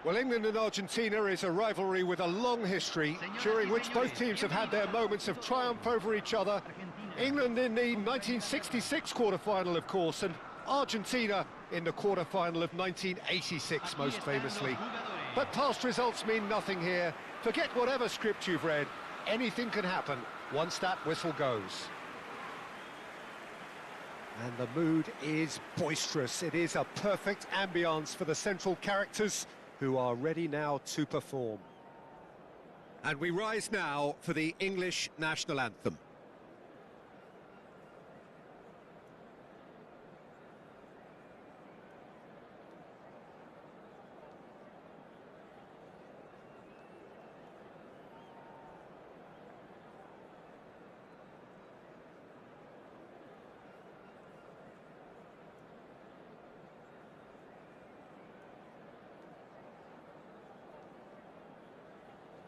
Well, England and Argentina is a rivalry with a long history, during which both teams have had their moments of triumph over each other. England in the 1966 quarter-final, of course, and Argentina in the quarter-final of 1986, most famously. But past results mean nothing here. Forget whatever script you've read. Anything can happen once that whistle goes. And the mood is boisterous. It is a perfect ambience for the central characters, who are ready now to perform. And we rise now for the English national anthem.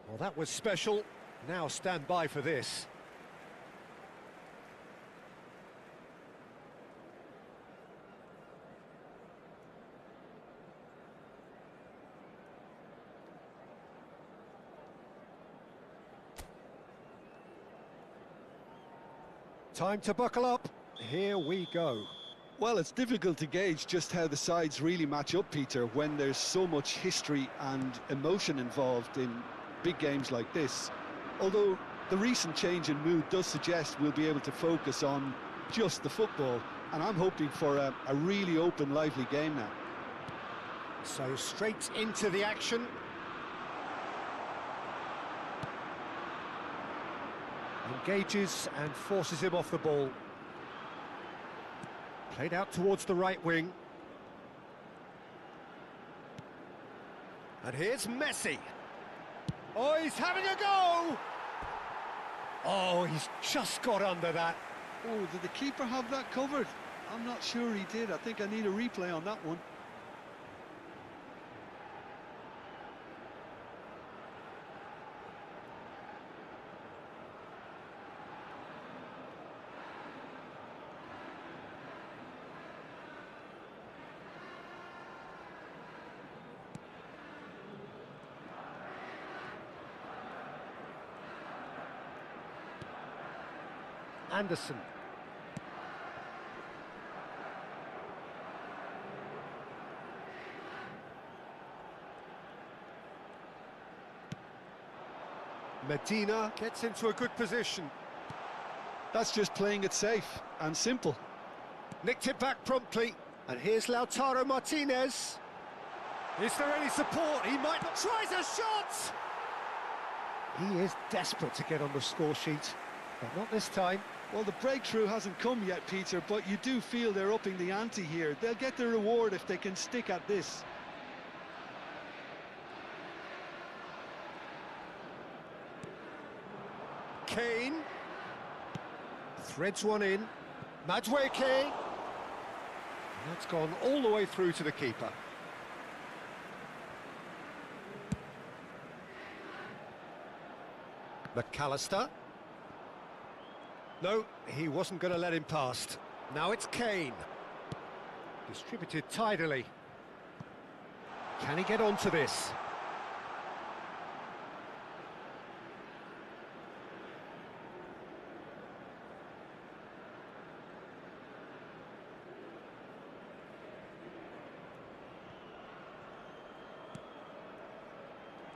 Well, that was special. Now stand by for this. Time to buckle up. Here we go. Well, it's difficult to gauge just how the sides really match up, Peter, when there's so much history and emotion involved in big games like this. Although the recent change in mood does suggest we'll be able to focus on just the football, and I'm hoping for a really open, lively game now. So straight into the action. Engages and forces him off the ball. Played out towards the right wing. And here's Messi. Oh, he's having a go! Oh, he's just got under that. Oh, did the keeper have that covered? I'm not sure he did. I think I need a replay on that one. Anderson. Medina gets into a good position. That's just playing it safe and simple. Nicked it back promptly. And here's Lautaro Martinez. Is there any support? He might not. Tries a shot! He is desperate to get on the score sheet, but not this time. Well, the breakthrough hasn't come yet, Peter, but you do feel they're upping the ante here. They'll get their reward if they can stick at this. Kane. Threads one in. Madueke. And that's gone all the way through to the keeper. McAllister. No, he wasn't going to let him past. Now it's Kane. Distributed tidily. Can he get onto this?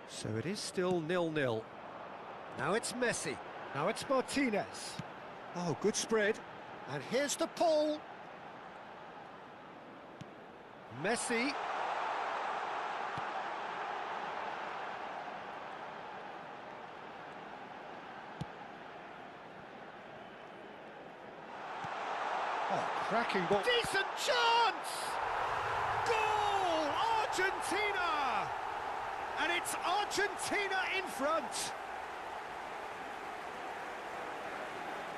So it is still 0-0. Now it's Messi. Now it's Martinez. Oh, good spread. And here's the pull. Messi. Oh, cracking ball. Decent chance! Goal! Argentina! And it's Argentina in front.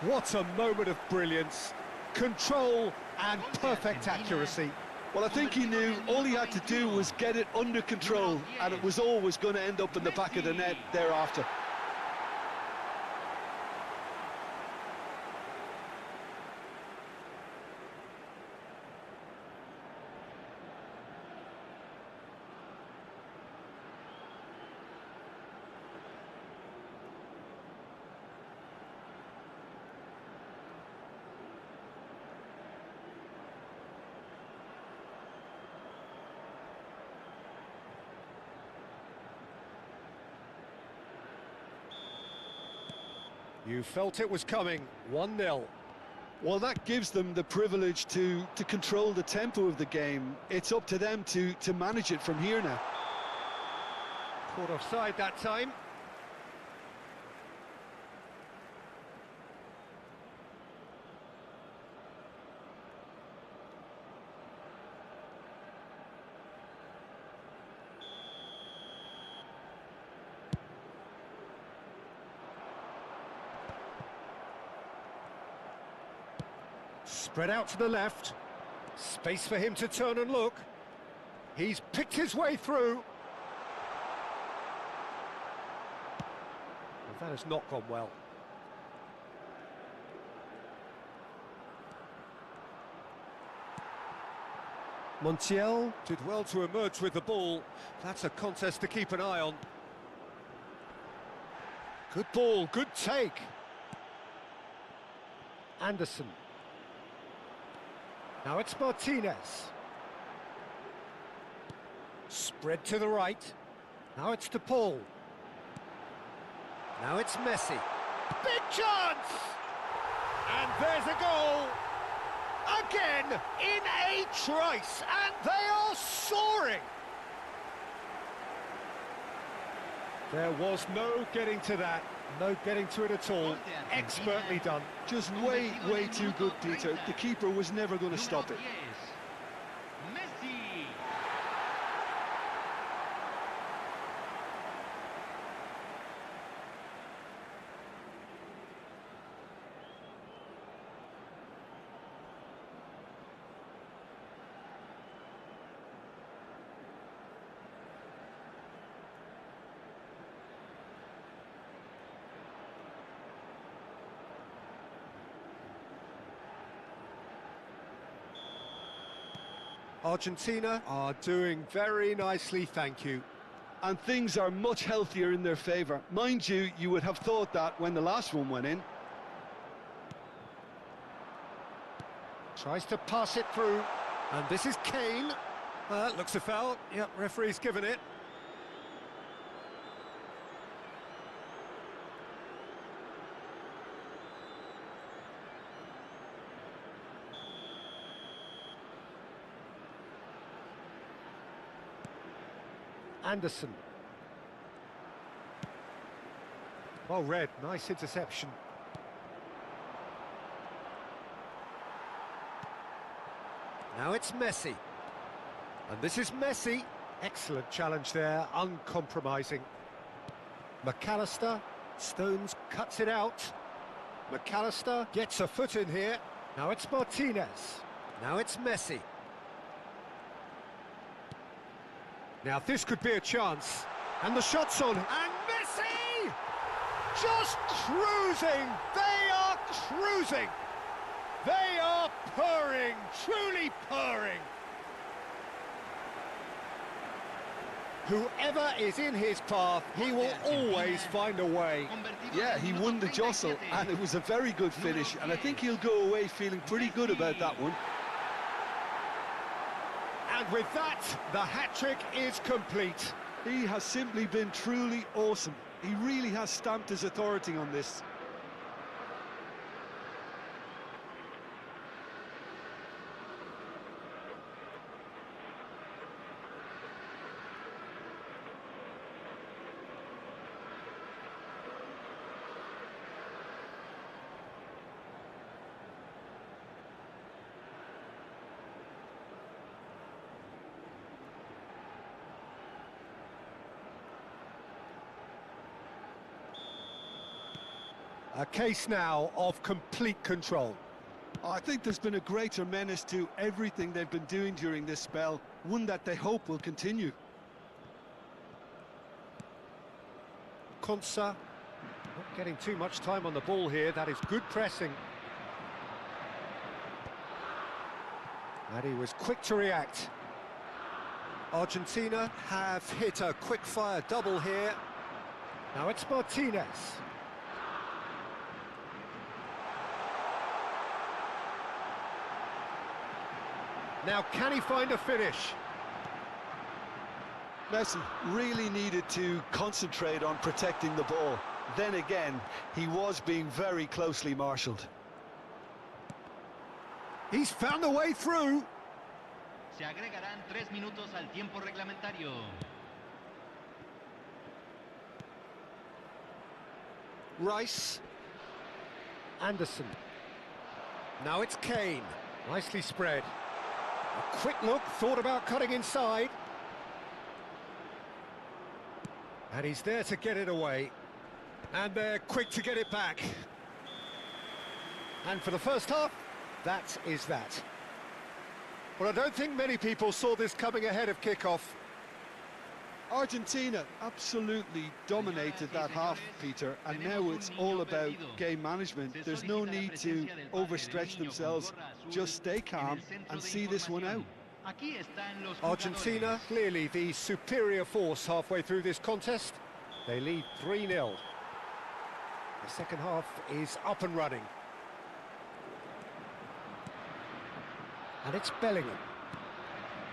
What a moment of brilliance, control and perfect accuracy. Well, I think he knew all he had to do was get it under control, and it was always going to end up in the back of the net thereafter. You felt it was coming. 1-0. Well, that gives them the privilege to control the tempo of the game. It's up to them to manage it from here now. Caught offside that time. Spread out to the left. Space for him to turn and look. He's picked his way through. Well, that has not gone well. Montiel did well to emerge with the ball. That's a contest to keep an eye on. Good ball, good take. Anderson. Now it's Martinez. Spread to the right. Now it's to Paul. Now it's Messi. Big chance! And there's a goal! Again, in a trice, and they are soaring! There was no getting to that. No getting to it at all. Expertly done. Just way too good, Peter. The keeper was never going to stop it. Argentina are doing very nicely, thank you. And things are much healthier in their favour. Mind you, you would have thought that when the last one went in. Tries to pass it through, and this is Kane. Looks a foul. Yep, referee's given it. Anderson. Well read, nice interception. Now it's Messi. And this is Messi. Excellent challenge there, uncompromising. McAllister, Stones cuts it out. McAllister gets a foot in here. Now it's Martinez. Now it's Messi. Now this could be a chance, and the shot's on, and Messi! Just cruising! They are cruising! They are purring, truly purring! Whoever is in his path, he will always find a way. Yeah, he won the jostle, and it was a very good finish, and I think he'll go away feeling pretty good about that one. And with that, the hat-trick is complete. He has simply been truly awesome. He really has stamped his authority on this. A case now of complete control. I think there's been a greater menace to everything they've been doing during this spell, one that they hope will continue. Konsa, not getting too much time on the ball here, that is good pressing. And he was quick to react. Argentina have hit a quick-fire double here. Now it's Martinez. Now, can he find a finish? Messi really needed to concentrate on protecting the ball. Then again, he was being very closely marshalled. He's found a way through. Se agregarán 3 minutos al tiempo reglamentario. Rice. Anderson. Now it's Kane. Nicely spread. A quick look, thought about cutting inside. And he's there to get it away. And they're quick to get it back. And for the first half, that is that. Well, I don't think many people saw this coming ahead of kick-off. Argentina absolutely dominated that half, Peter, and now it's all about game management. There's no need to overstretch themselves. Just stay calm and see this one out. Argentina, clearly the superior force halfway through this contest. They lead 3-0. The second half is up and running. And it's Bellingham.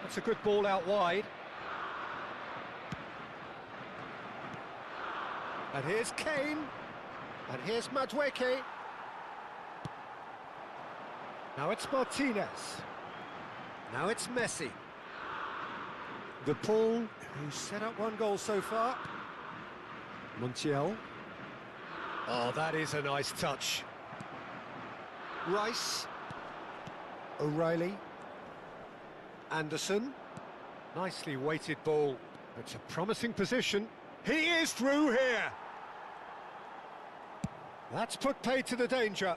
That's a good ball out wide. And here's Kane. And here's Madueke. Now it's Martinez. Now it's Messi. De Paul, who's set up one goal so far. Montiel. Oh, that is a nice touch. Rice. O'Reilly. Anderson. Nicely weighted ball. It's a promising position. He is through here. That's put paid to the danger.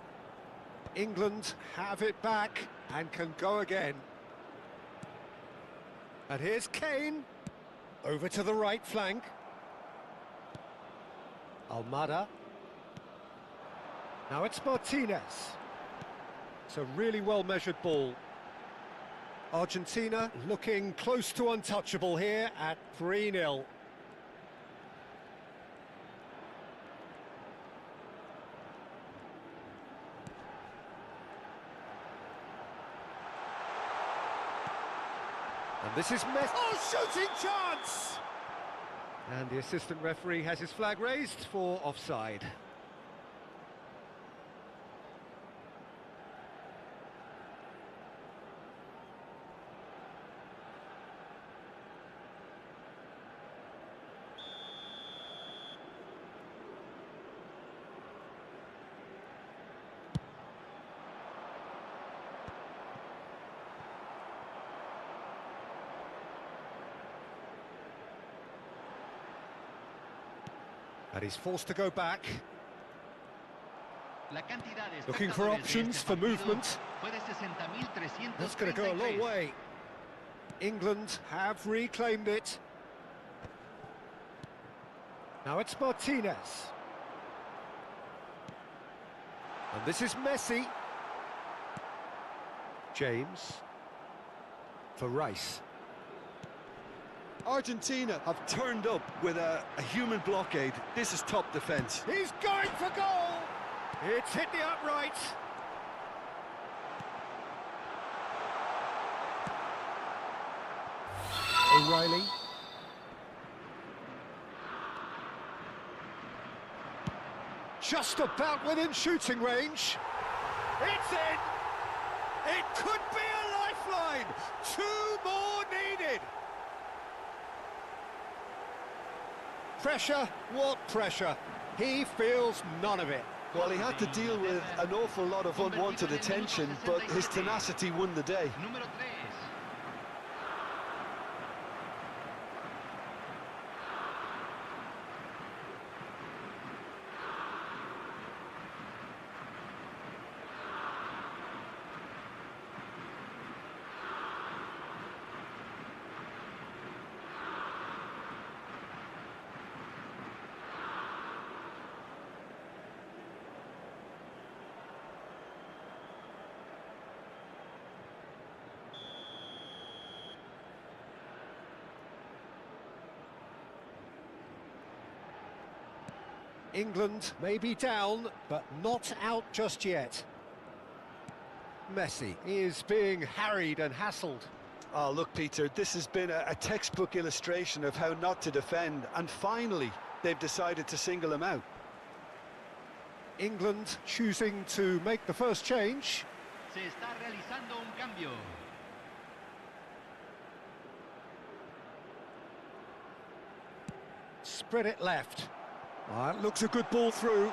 England have it back and can go again. And here's Kane. Over to the right flank. Almada. Now it's Martinez. It's a really well-measured ball. Argentina looking close to untouchable here at 3-0. And this is Messi. Oh, shooting chance! And the assistant referee has his flag raised for offside. And he's forced to go back. Looking for options for movement. That's going to go a long way. England have reclaimed it. Now it's Martinez. And this is Messi. James. For Rice. Argentina have turned up with a human blockade. This is top defence. He's going for goal! It's hit the upright. O'Reilly. Just about within shooting range. It's in! It could be a lifeline! 2 more needed! Pressure? What pressure? He feels none of it. Well, he had to deal with an awful lot of unwanted attention, but his tenacity won the day. England may be down, but not out just yet. Messi is being harried and hassled. Oh, look, Peter, this has been a textbook illustration of how not to defend, and finally, they've decided to single him out. England choosing to make the first change. Se está realizando un cambio. Spread it left. That looks a good ball through.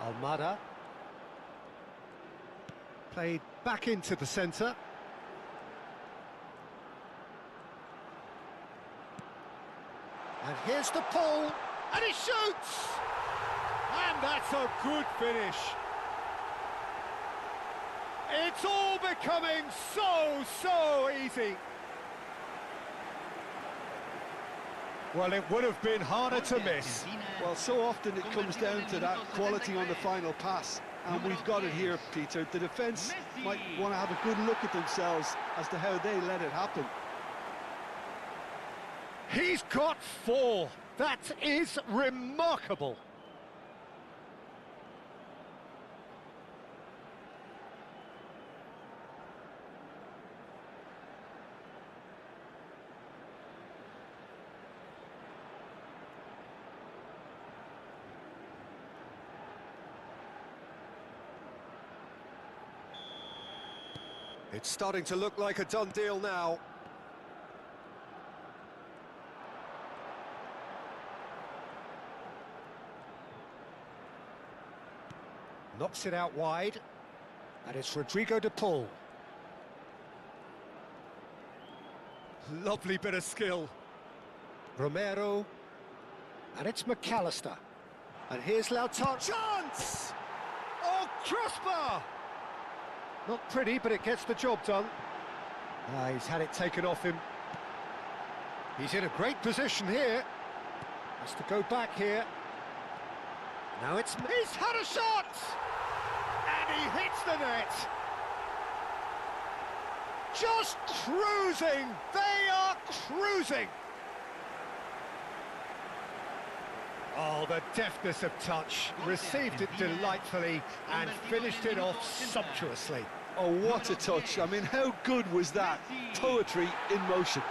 Almada. Played back into the centre. And here's the pull, and he shoots! And that's a good finish. It's all becoming so easy. Well, it would have been harder to miss. Well, so often it comes down to that quality on the final pass, and we've got it here, Peter. The defence might want to have a good look at themselves as to how they let it happen. He's got 4. That is remarkable. It's starting to look like a done deal now. Knocks it out wide, and it's Rodrigo de Paul. Lovely bit of skill. Romero, and it's McAllister. And here's Lautaro. Chance! Oh, crossbar! Not pretty, but it gets the job done. He's had it taken off him. He's in a great position here. Has to go back here. Now he's had a shot! And he hits the net. Just cruising. They are cruising. Oh, the deftness of touch. Received it delightfully and finished it off sumptuously. Oh, what a touch. I mean, how good was that? Poetry in motion.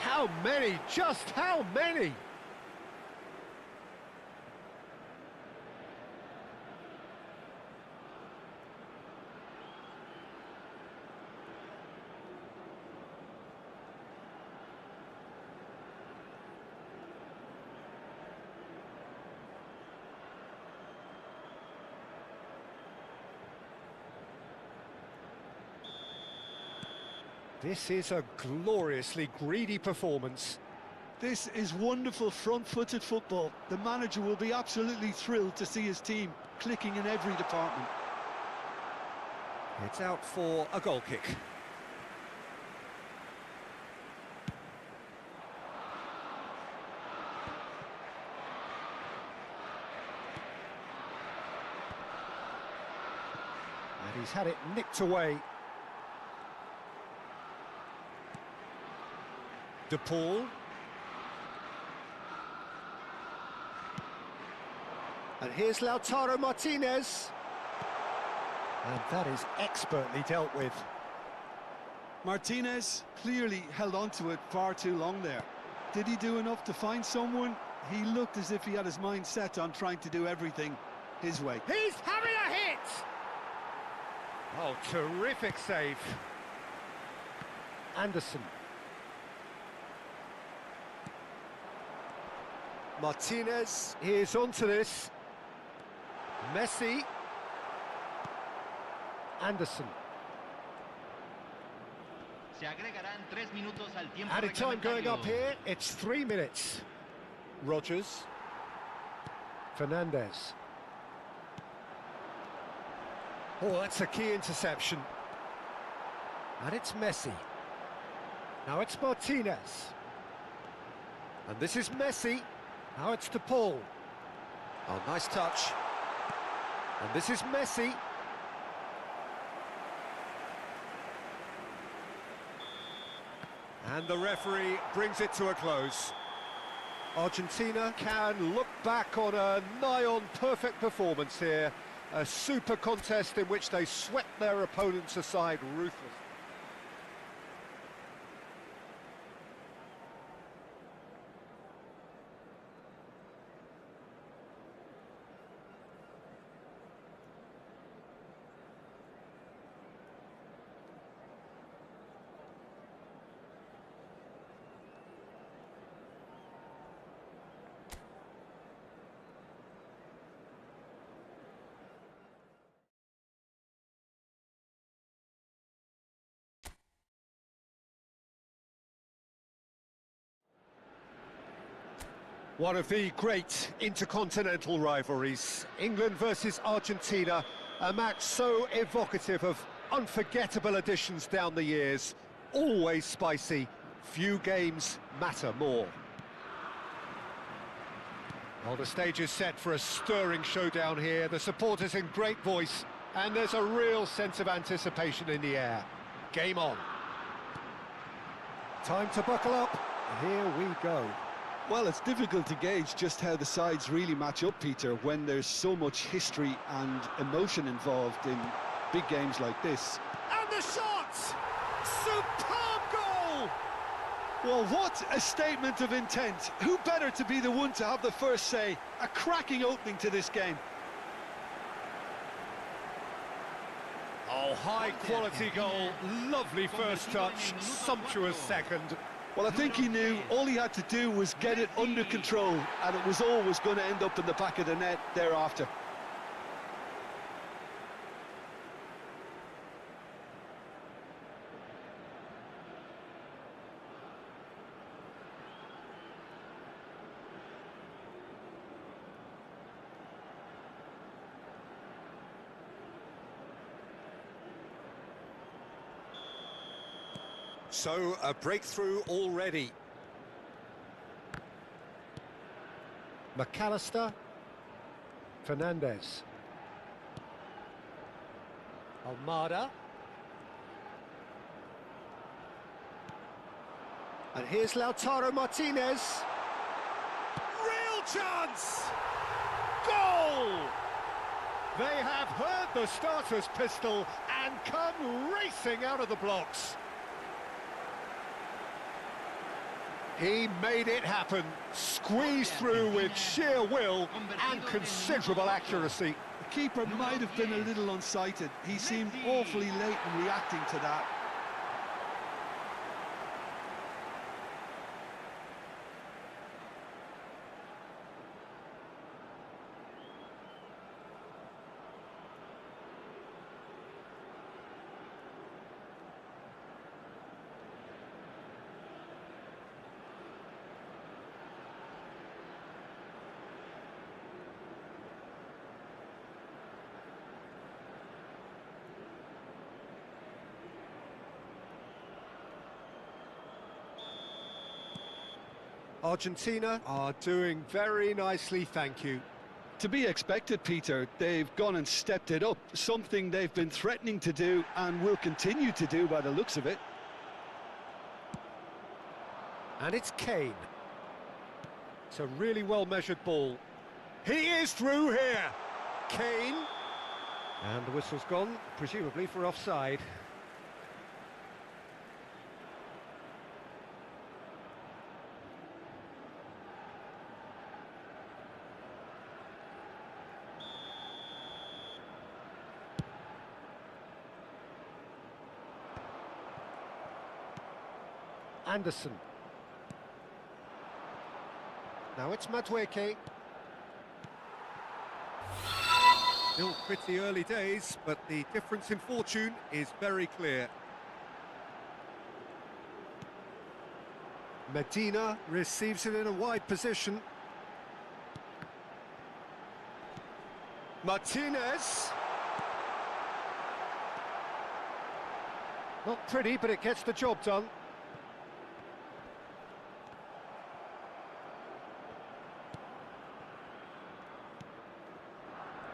How many? Just how many? This is a gloriously greedy performance. This is wonderful front-footed football. The manager will be absolutely thrilled to see his team clicking in every department. It's out for a goal kick. And he's had it nicked away. De Paul. And here's Lautaro Martinez. And that is expertly dealt with. Martinez clearly held on to it far too long there. Did he do enough to find someone? He looked as if he had his mind set on trying to do everything his way. He's having a hit! Oh, terrific save. Anderson. Martinez is onto this. Messi. Anderson. Se agregarán 3 minutos al tiempo Added time going reglamentario. up here, it's 3 minutes. Rogers. Fernandez. Oh, that's a key interception. And it's Messi. Now it's Martinez. And this is Messi. Now it's De Paul. Oh, nice touch. And this is Messi. And the referee brings it to a close. Argentina can look back on a nigh-on perfect performance here. A super contest in which they swept their opponents aside ruthlessly. One of the great intercontinental rivalries, England versus Argentina, a match so evocative of unforgettable additions down the years, always spicy, few games matter more. Well, the stage is set for a stirring showdown here, the supporters in great voice, and there's a real sense of anticipation in the air. Game on. Time to buckle up, here we go. Well, it's difficult to gauge just how the sides really match up, Peter, when there's so much history and emotion involved in big games like this. And the shot! Superb goal! Well, what a statement of intent. Who better to be the one to have the first say? A cracking opening to this game. Oh, high-quality goal, lovely first touch, sumptuous second. Well, I think he knew all he had to do was get it under control, and it was always going to end up in the back of the net thereafter. So, a breakthrough already. McAllister. Fernandez. Almada. And here's Lautaro Martinez. Real chance! Goal! They have heard the starter's pistol and come racing out of the blocks. He made it happen, squeezed through with sheer will and considerable accuracy. The keeper might have been a little unsighted. He seemed awfully late in reacting to that. Argentina are doing very nicely, thank you. To be expected, Peter. They've gone and stepped it up, something they've been threatening to do and will continue to do by the looks of it. And it's Kane. It's a really well-measured ball. He is through here! Kane. And the whistle's gone, presumably for offside. Anderson. Now it's Madueke. Still pretty early days, but the difference in fortune is very clear. Medina receives it in a wide position. Martinez. Not pretty, but it gets the job done.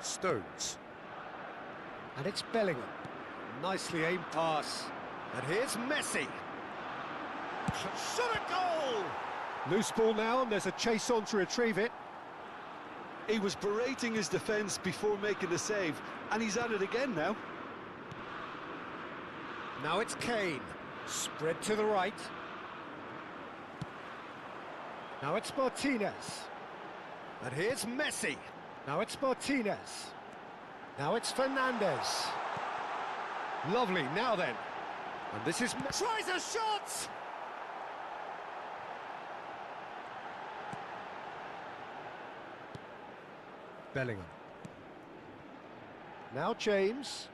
Stones. And it's Bellingham. Nicely aimed pass. And here's Messi. Shot a goal! Loose ball now, and there's a chase on to retrieve it. He was berating his defence before making the save, and he's at it again now. Now it's Kane. Spread to the right. Now it's Martinez. And here's Messi. Now it's Martinez. Now it's Fernandez. Lovely, now then. And this is... Tries a shot! Bellingham. Now James.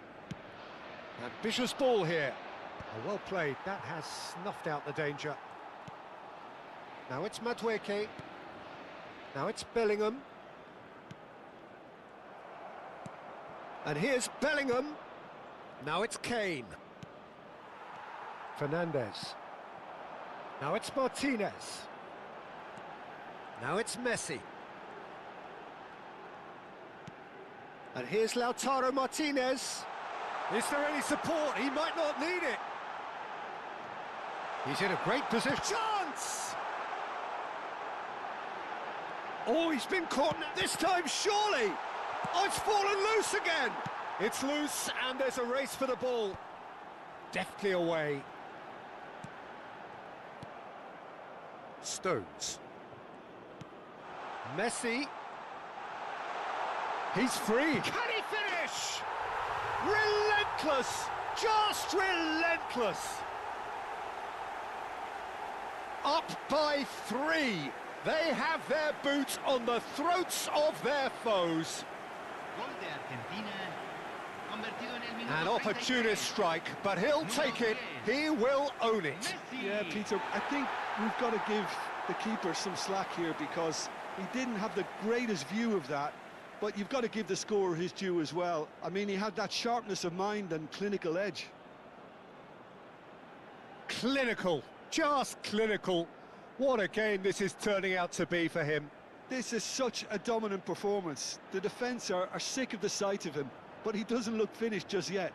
Ambitious ball here. Oh, well played, that has snuffed out the danger. Now it's Madueke. Now it's Bellingham. And here's Bellingham. Now it's Kane. Fernandez. Now it's Martinez. Now it's Messi. And here's Lautaro Martinez. Is there any support? He might not need it. He's in a great position. Chance! Oh, he's been caught now. This time, surely! Oh, it's fallen loose again! It's loose, and there's a race for the ball. Deftly away. Stones. Messi. He's free. Can he finish? Relentless! Just relentless! Up by 3. They have their boots on the throats of their foes. Gol de Argentina, convertido en el minuto An 33. opportunist strike, but he'll take it. He will own it. Messi. Yeah, Peter, I think we've got to give the keeper some slack here because he didn't have the greatest view of that, but you've got to give the scorer his due as well. I mean, he had that sharpness of mind and clinical edge. Clinical, just clinical. What a game this is turning out to be for him. This is such a dominant performance. The defence are sick of the sight of him, but he doesn't look finished just yet.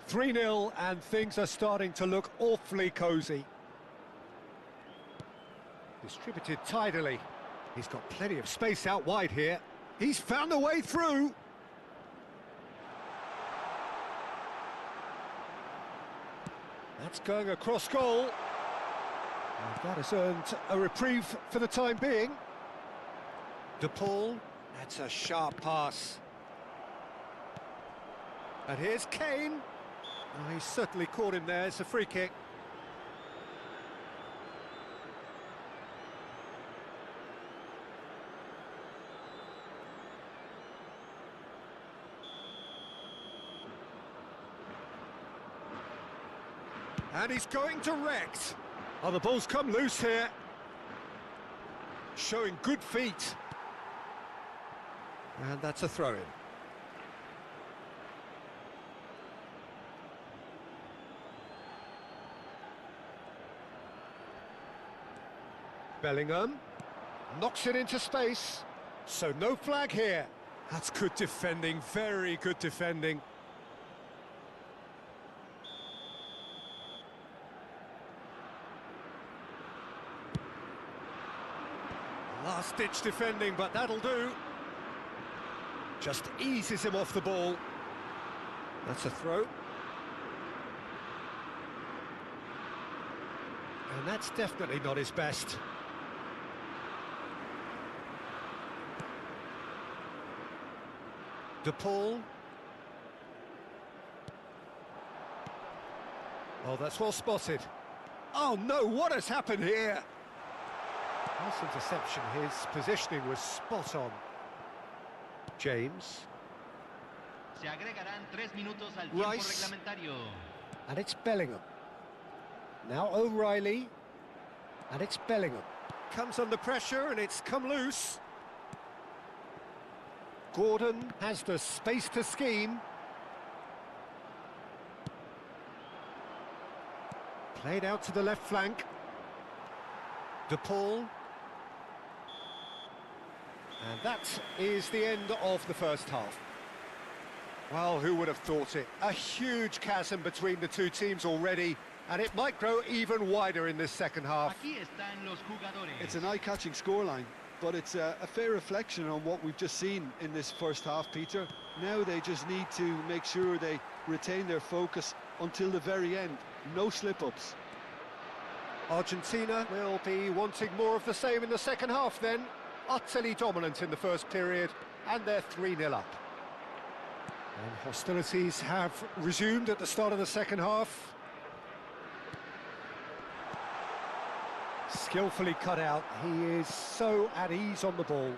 (3-0) and things are starting to look awfully cosy. Distributed tidily. He's got plenty of space out wide here. He's found a way through. That's going across goal. And that has earned a reprieve for the time being. De Paul, that's a sharp pass. And here's Kane. Oh, he's certainly caught him there. It's a free kick. And he's going direct. Oh, the ball's come loose here. Showing good feet. And that's a throw-in. Bellingham knocks it into space, so no flag here. That's good defending, very good defending. Last-ditch defending, but that'll do. Just eases him off the ball. That's a throw. And that's definitely not his best. De Paul. Oh, that's well spotted. Oh no, what has happened here? Nice interception, his positioning was spot on. James. Se agregarán 3 minutos al tiempo Rice. reglamentario. And it's Bellingham. Now O'Reilly. And it's Bellingham. Comes under pressure and it's come loose. Gordon has the space to scheme. Played out to the left flank. De Paul. And that is the end of the first half. Well, who would have thought it? A huge chasm between the two teams already, and it might grow even wider in this second half. Aquí están los jugadores. It's an eye-catching scoreline, but it's a fair reflection on what we've just seen in this first half, Peter. Now they just need to make sure they retain their focus until the very end. No slip-ups. Argentina will be wanting more of the same in the second half then. Utterly dominant in the first period, and they're 3-0 up. And hostilities have resumed at the start of the second half. Skillfully cut out. He is so at ease on the ball.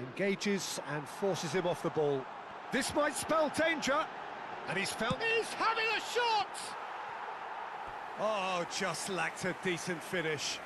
Engages and forces him off the ball. This might spell danger. And he's having a shot! Oh, just lacked a decent finish.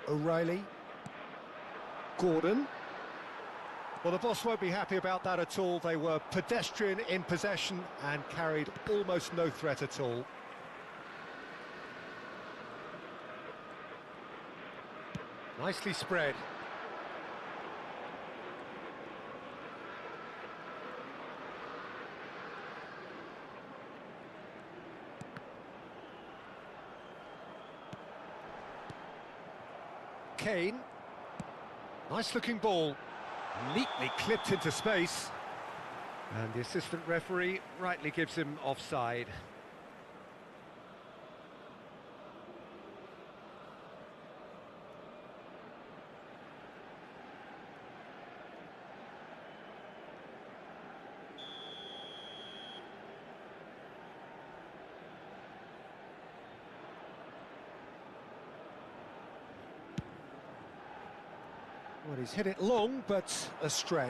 O'Reilly. Gordon. Well, the boss won't be happy about that at all. They were pedestrian in possession and carried almost no threat at all. Nicely spread. Kane. Nice looking ball. Neatly clipped into space. And the assistant referee rightly gives him offside. Well, he's hit it long, but astray.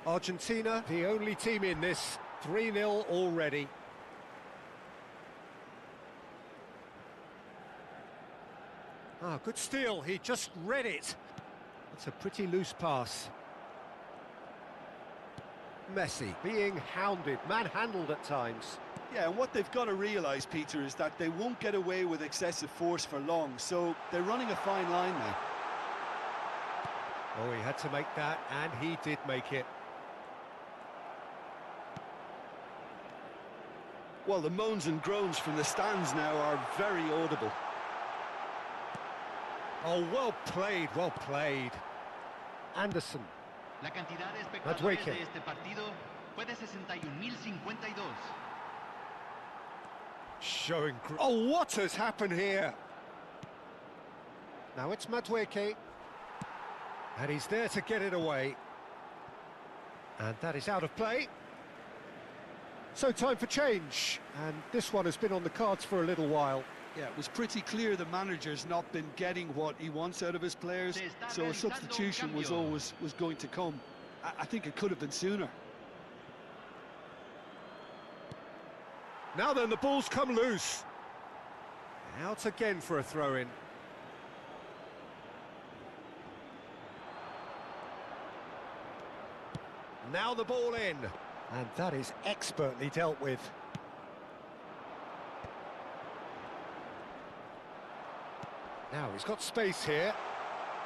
Argentina, the only team in this, 3-0 already. Ah, good steal, he just read it. That's a pretty loose pass. Messi being hounded, manhandled at times. Yeah, and what they've got to realise, Peter, is that they won't get away with excessive force for long, so they're running a fine line now. Oh, he had to make that, and he did make it. Well, the moans and groans from the stands now are very audible. Oh, well played, well played. Anderson. La cantidad de espectadores de este partido fue de 61.052. Showing... Oh, what has happened here? Now it's Madueke. And he's there to get it away. And that is out of play. So time for change. And this one has been on the cards for a little while. Yeah, it was pretty clear the manager's not been getting what he wants out of his players, so a substitution was going to come. I think it could have been sooner. Now then, the ball's come loose. Out again for a throw-in. Now the ball in. And that is expertly dealt with. Now he's got space here.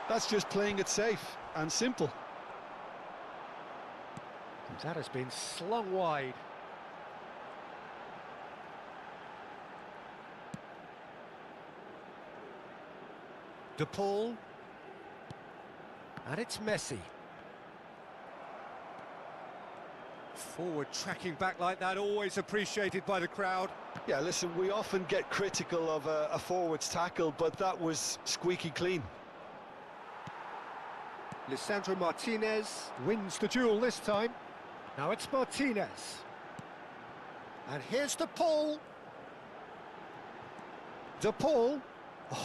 That's just playing it safe and simple. And that has been slung wide. De Paul. And it's Messi. Forward tracking back like that, always appreciated by the crowd. Yeah, listen, we often get critical of a forward's tackle, but that was squeaky clean. Lisandro Martinez wins the duel this time. Now it's Martinez. And here's De Paul. De Paul.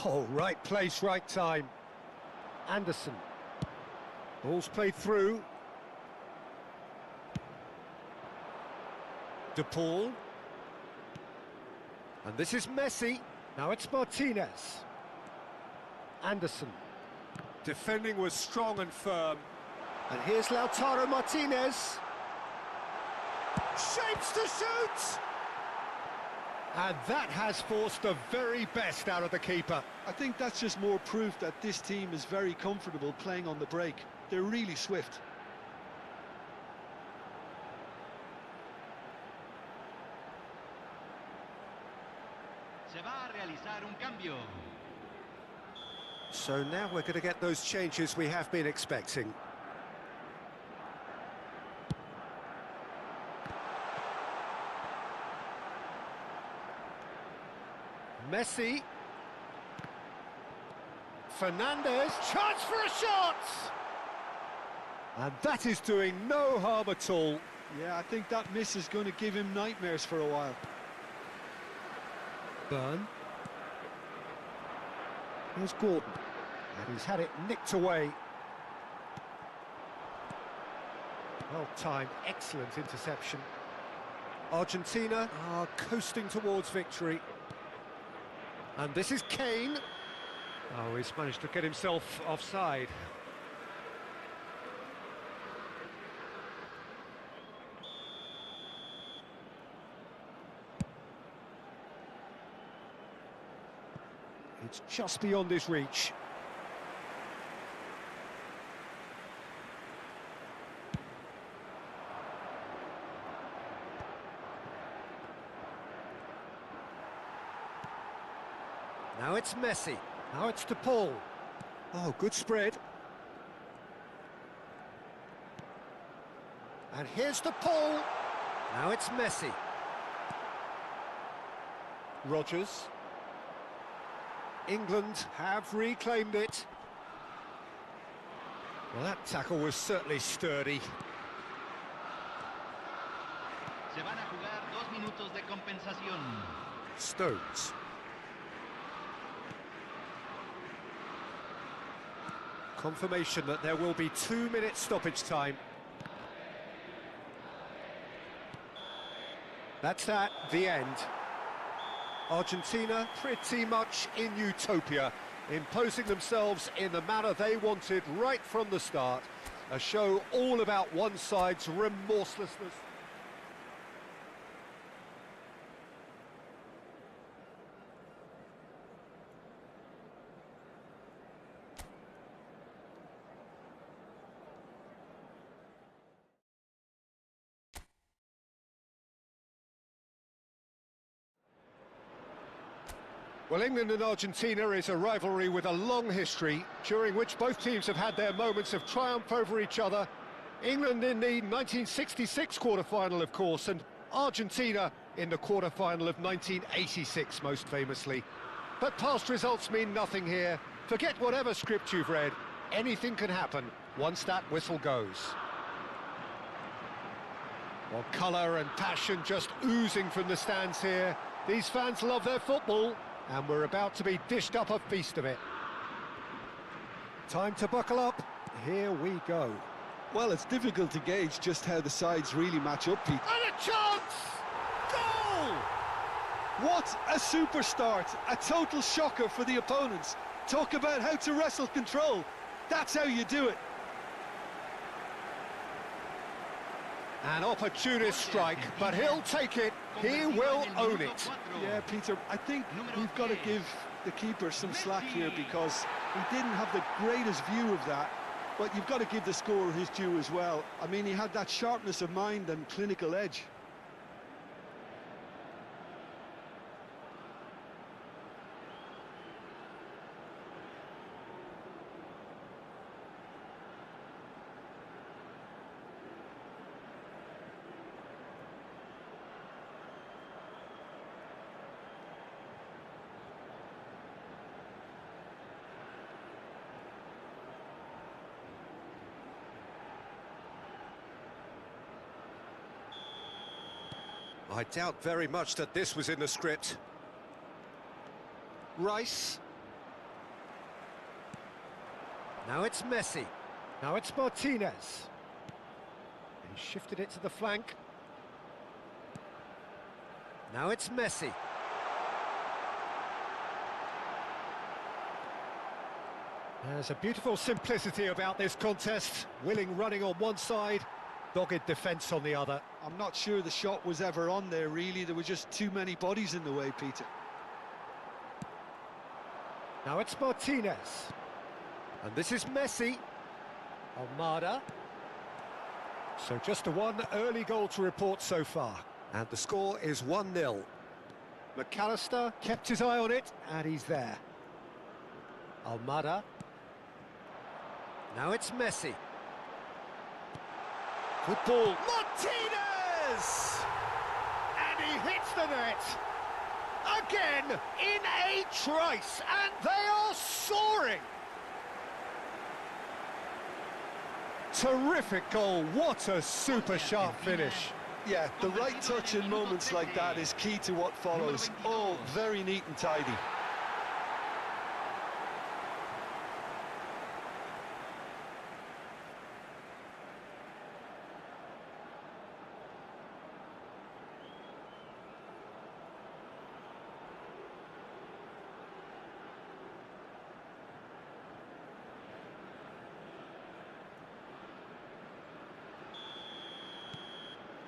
Oh, right place, right time. Anderson. Ball's played through. De Paul. And this is Messi. Now it's Martinez. Anderson. Defending was strong and firm. And here's Lautaro Martinez. Shapes to shoot! And that has forced the very best out of the keeper. I think that's just more proof that this team is very comfortable playing on the break. They're really swift. Se va a realizar un cambio. So now we're going to get those changes we have been expecting. Messi. Fernandez. Chance for a shot! And that is doing no harm at all. Yeah, I think that miss is going to give him nightmares for a while. Burn. Here's Gordon. And he's had it nicked away. Well-timed, excellent interception. Argentina are coasting towards victory. And this is Kane. Oh, he's managed to get himself offside. It's just beyond his reach. Now it's Messi. Now it's to Paul. Oh, good spread. And here's to Paul. Now it's Messi. Rodgers. England have reclaimed it. Well, that tackle was certainly sturdy. Se van a jugar 2 minutos de compensación. Stones. Confirmation that there will be 2-minute stoppage time. That's that, the end. Argentina pretty much in utopia, imposing themselves in the manner they wanted right from the start. A show all about one side's remorselessness. Well, England and Argentina is a rivalry with a long history, during which both teams have had their moments of triumph over each other. England in the 1966 quarter-final, of course, and Argentina in the quarter-final of 1986, most famously. But past results mean nothing here. Forget whatever script you've read. Anything can happen once that whistle goes. Well, colour and passion just oozing from the stands here. These fans love their football, and we're about to be dished up a feast of it. Time to buckle up. Here we go. Well, it's difficult to gauge just how the sides really match up, Pete. And a chance! Goal! What a super start! A total shocker for the opponents. Talk about how to wrestle control. That's how you do it. An opportunist strike, but he'll take it. He will own it. Yeah, Peter, I think we've got to give the keeper some slack here, because he didn't have the greatest view of that, but you've got to give the scorer his due as well. I mean, he had that sharpness of mind and clinical edge. I doubt very much that this was in the script. Rice. Now it's Messi. Now it's Martinez. He shifted it to the flank. Now it's Messi. There's a beautiful simplicity about this contest. Willing running on one side, dogged defence on the other. I'm not sure the shot was ever on there, really. There were just too many bodies in the way, Peter. Now it's Martinez. And this is Messi. Almada. So just the one early goal to report so far. And the score is 1-0. McAllister kept his eye on it, and he's there. Almada. Now it's Messi. Good ball. Martinez! And he hits the net. Again, in a trice, and they are soaring. Terrific goal. What a super sharp finish. Yeah, the right touch in moments like that is key to what follows. Oh, very neat and tidy.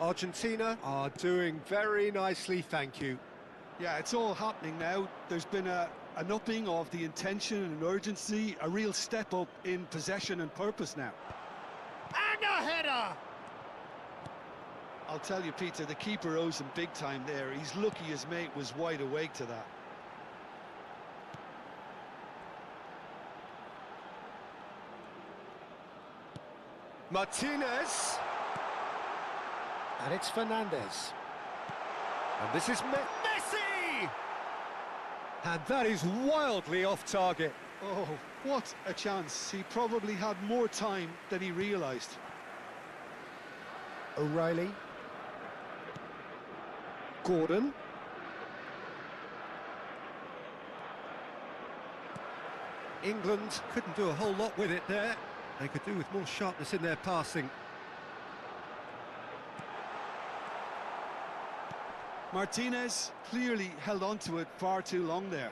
Argentina are doing very nicely, thank you. Yeah, it's all happening now. There's been an upping of the intention and urgency, a real step up in possession and purpose now. And a header! I'll tell you, Peter, the keeper owes him big time there. He's lucky his mate was wide awake to that. Martinez. And it's Fernandez. And this is Messi! And that is wildly off target. Oh, what a chance. He probably had more time than he realised. O'Reilly. Gordon. England couldn't do a whole lot with it there. They could do with more sharpness in their passing. Martinez clearly held on to it far too long there.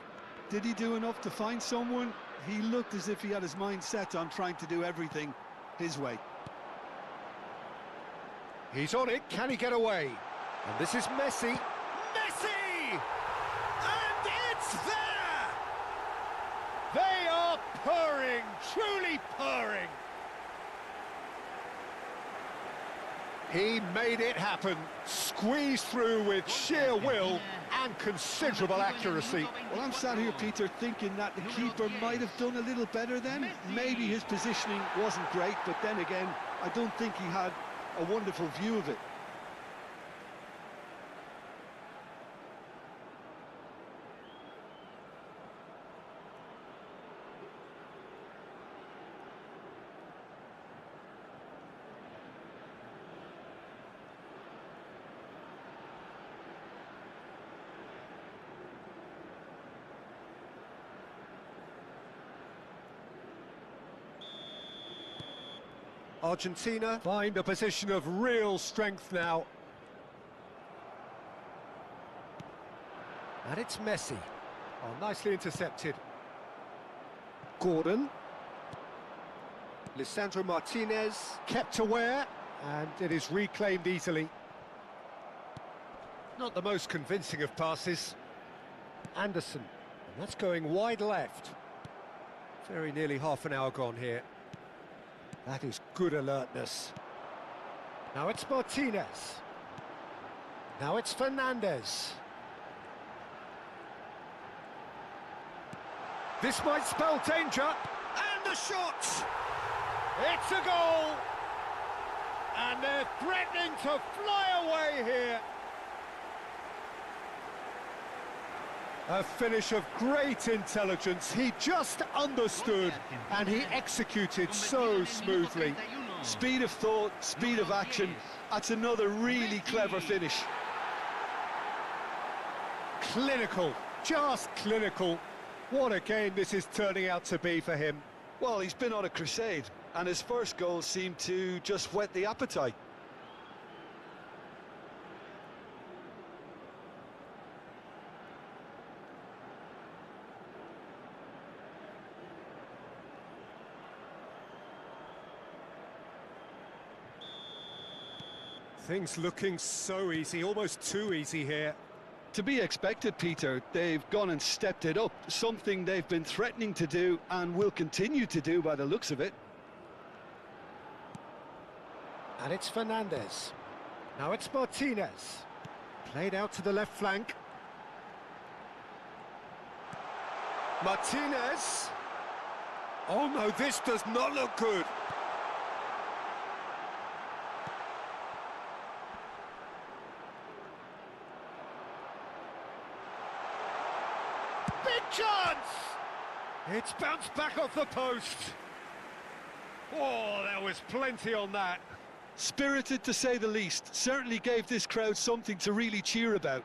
Did he do enough to find someone? He looked as if he had his mind set on trying to do everything his way. He's on it, can he get away? And this is Messi. Messi! And it's there! They are purring, truly purring. He made it happen, squeezed through with sheer will and considerable accuracy. Well, I'm sat here, Peter, thinking that the keeper might have done a little better then. Maybe his positioning wasn't great, but then again, I don't think he had a wonderful view of it. Argentina find a position of real strength now. And it's Messi. Oh, nicely intercepted. Gordon. Lisandro Martinez kept aware, and it is reclaimed easily. Not the most convincing of passes. Anderson. And that's going wide left. Very nearly half an hour gone here. That is good alertness. Now it's Martinez. Now it's Fernandez. This might spell danger. And the shot! It's a goal! And they're threatening to fly away here. A finish of great intelligence. He just understood and he executed so smoothly. Speed of thought, speed of action. That's another really clever finish. Clinical, just clinical. What a game this is turning out to be for him. Well, he's been on a crusade, and his first goal seemed to just whet the appetite. Things looking so easy, almost too easy here. To be expected, Peter. They've gone and stepped it up, something they've been threatening to do and will continue to do by the looks of it. And it's Fernandez. Now it's Martinez. Played out to the left flank. Martinez. Oh no, this does not look good. Big chance! It's bounced back off the post. Oh, there was plenty on that. Spirited to say the least. Certainly gave this crowd something to really cheer about.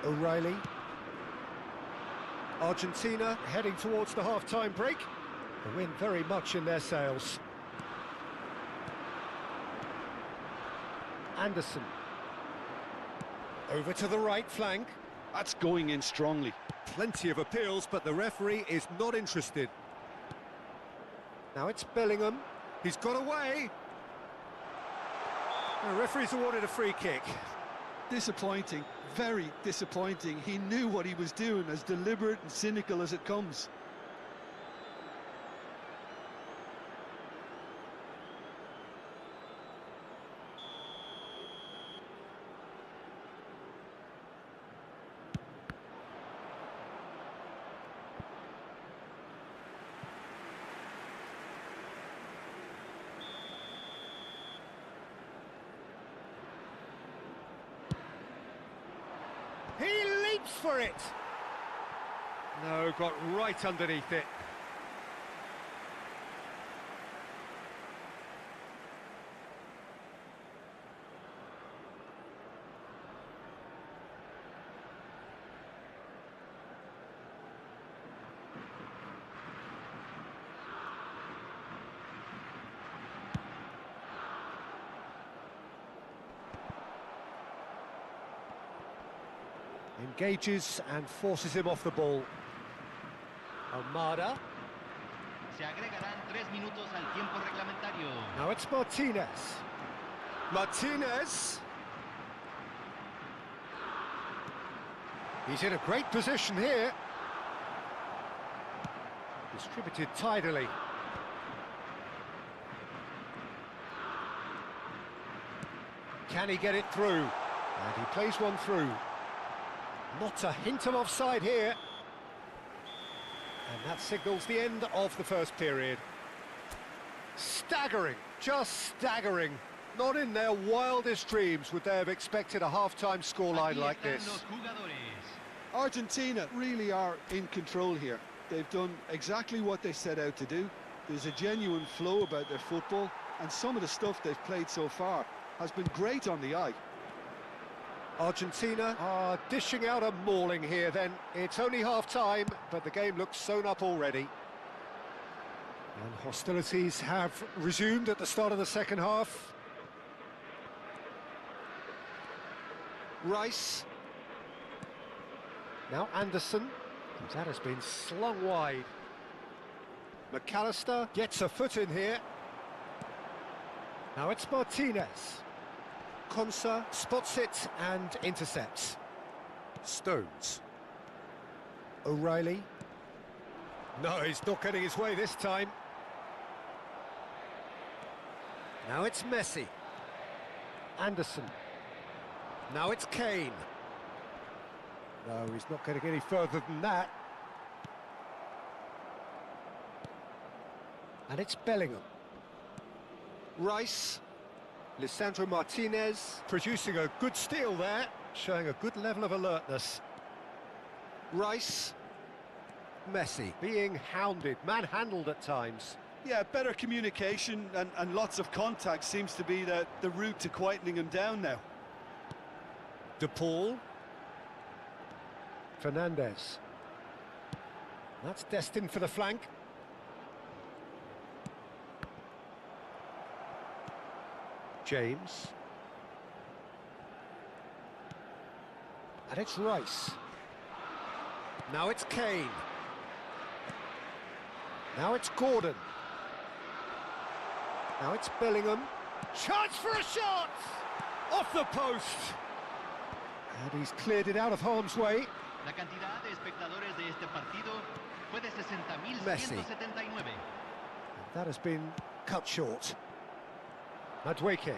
O'Reilly. Argentina heading towards the half-time break. The wind very much in their sails. Anderson. Over to the right flank. That's going in strongly. Plenty of appeals, but the referee is not interested. Now it's Bellingham. He's got away. The referee's awarded a free kick. Disappointing, very disappointing. He knew what he was doing, as deliberate and cynical as it comes. He leaps for it. No, got right underneath it. Engages and forces him off the ball. Almada. Se agregarán 3 minutos al tiempo reglamentario. Now it's Martinez. Martinez. He's in a great position here. Distributed tidily. Can he get it through? And he plays one through. Not a hint of offside here. And that signals the end of the first period. Staggering, just staggering. Not in their wildest dreams would they have expected a half-time scoreline like this. Argentina really are in control here. They've done exactly what they set out to do. There's a genuine flow about their football, and some of the stuff they've played so far has been great on the eye. Argentina are dishing out a mauling here then. It's only half-time, but the game looks sewn up already. And hostilities have resumed at the start of the second half. Rice. Now Anderson. That has been slung wide. McAllister gets a foot in here. Now it's Martinez. Konsa spots it and intercepts. Stones. O'Reilly. No, he's not getting his way this time. Now it's Messi. Anderson. Now it's Kane. No, he's not getting any further than that. And it's Bellingham. Rice. Lisandro Martinez producing a good steal there, showing a good level of alertness. Rice. Messi being hounded, manhandled at times. Yeah, better communication and lots of contact seems to be the route to quietening him down now. De Paul. Fernandez. That's destined for the flank. James. And it's Rice. Now it's Kane. Now it's Gordon. Now it's Bellingham. Chance for a shot! Off the post! And he's cleared it out of harm's way. La cantidad de espectadores de este partido fue de Messi. 60.179. That has been cut short. Madueke.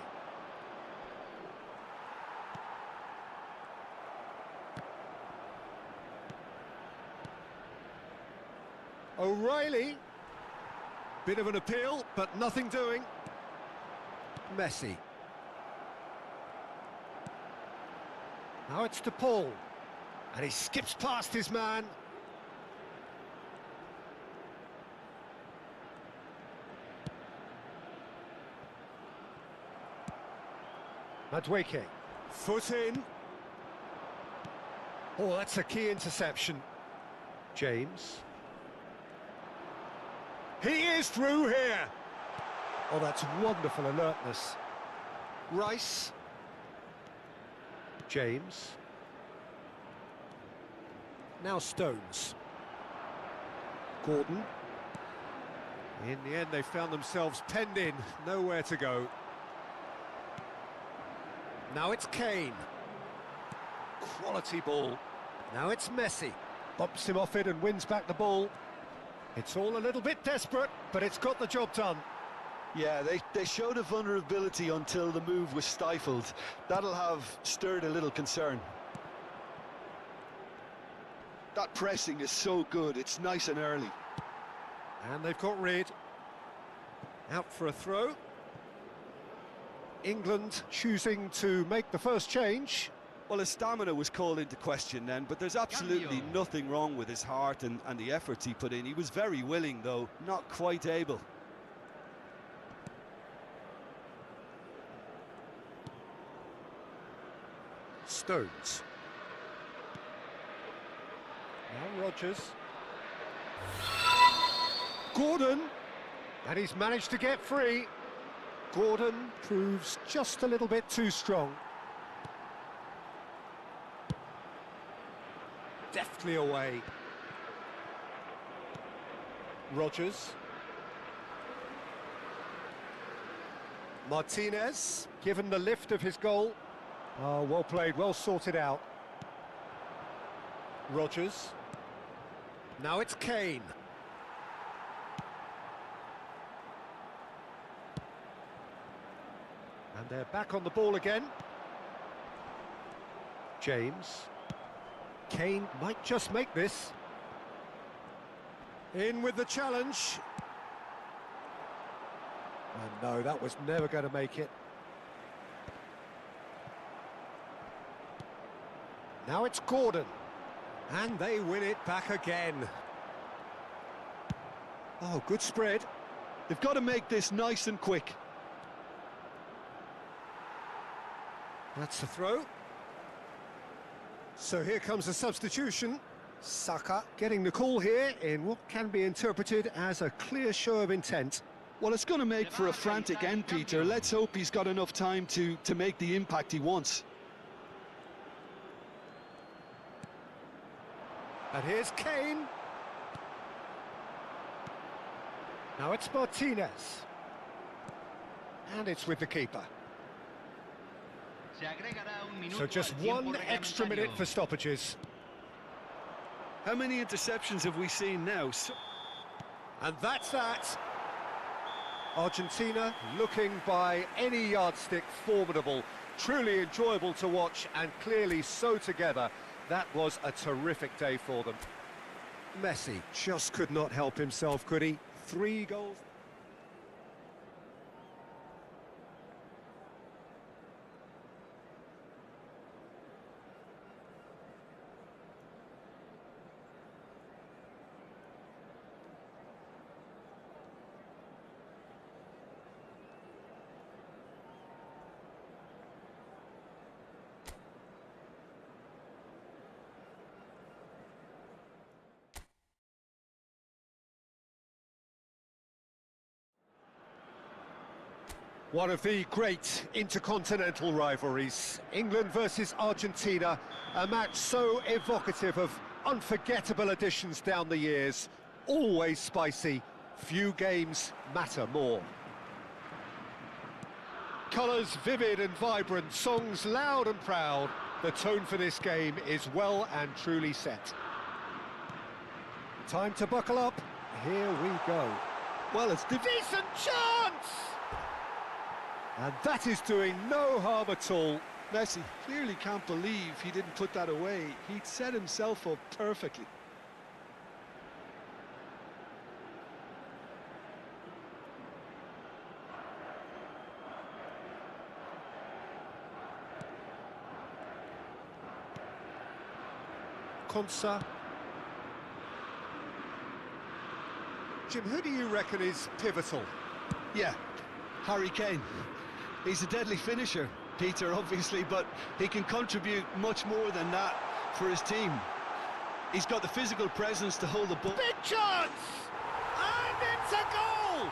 O'Reilly. Bit of an appeal, but nothing doing. Messi. Now it's to Paul. And he skips past his man. Madueke. Foot in. Oh, that's a key interception. James. He is through here. Oh, that's wonderful alertness. Rice. James. Now Stones. Gordon. In the end, they found themselves penned in, nowhere to go. Now it's Kane. Quality ball. Now it's Messi. Bumps him off it and wins back the ball. It's all a little bit desperate, but it's got the job done. Yeah, they showed a vulnerability until the move was stifled. That'll have stirred a little concern. That pressing is so good, it's nice and early. And they've got rid. Out for a throw. England choosing to make the first change. Well, his stamina was called into question then, but there's absolutely nothing wrong with his heart and the efforts he put in. He was very willing, though, not quite able. Stones. Now Rodgers. Gordon. And he's managed to get free. Gordon proves just a little bit too strong. Deftly away. Rodgers. Martinez, given the lift of his goal. Oh, well played, well sorted out. Rodgers. Now it's Kane. And they're back on the ball again. James. Kane might just make this. In with the challenge. And no, that was never going to make it. Now it's Gordon. And they win it back again. Oh, good spread. They've got to make this nice and quick. That's the throw. So here comes a substitution. Saka getting the call here in what can be interpreted as a clear show of intent. Well, it's going to make for a frantic end, Peter. Let's hope he's got enough time to make the impact he wants. And here's Kane. Now it's Martinez. And it's with the keeper. So just one extra minute for stoppages. How many interceptions have we seen now? And that's that. Argentina looking by any yardstick formidable. Truly enjoyable to watch and clearly so together. That was a terrific day for them. Messi just could not help himself, could he? 3 goals. One of the great intercontinental rivalries, England versus Argentina, a match so evocative of unforgettable additions down the years, always spicy, few games matter more. Colours vivid and vibrant, songs loud and proud, The tone for this game is well and truly set. Time to buckle up. Here we go. Well, it's decent chance! And that is doing no harm at all. Messi clearly can't believe he didn't put that away. He'd set himself up perfectly. Konsa. Jim, who do you reckon is pivotal? Yeah, Harry Kane. He's a deadly finisher, Peter, obviously, but he can contribute much more than that for his team. He's got the physical presence to hold the ball. Big chance! And it's a goal!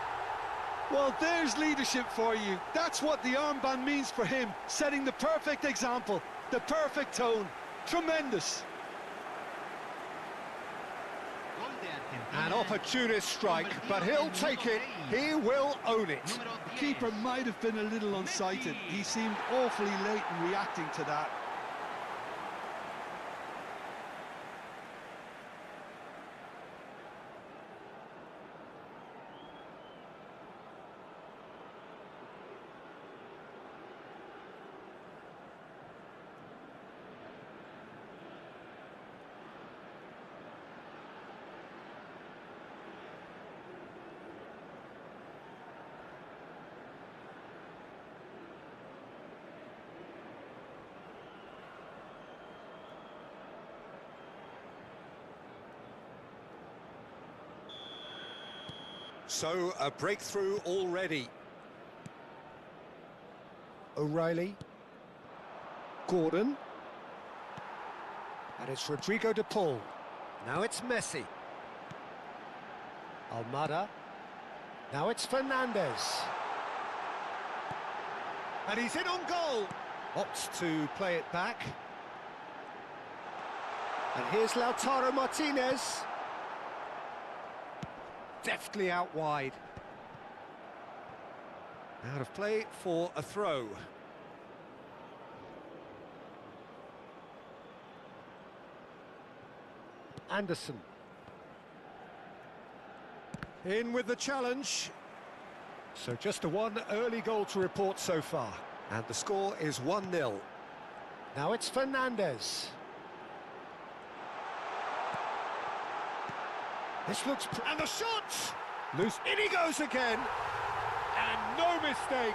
Well, there's leadership for you. That's what the armband means for him, setting the perfect example, the perfect tone. Tremendous. An opportunist strike, but he'll take it. He will own it. The keeper might have been a little unsighted. He seemed awfully late in reacting to that. So, a breakthrough already. O'Reilly. Gordon. And it's Rodrigo de Paul. Now it's Messi. Almada. Now it's Fernandez. And he's in on goal. Opts to play it back. And here's Lautaro Martinez. Deftly out wide. Out of play for a throw. Anderson. In with the challenge. So just a one early goal to report so far. And the score is 1-0. Now it's Fernandez. This looks... and the shot! Loose. In he goes again! And no mistake!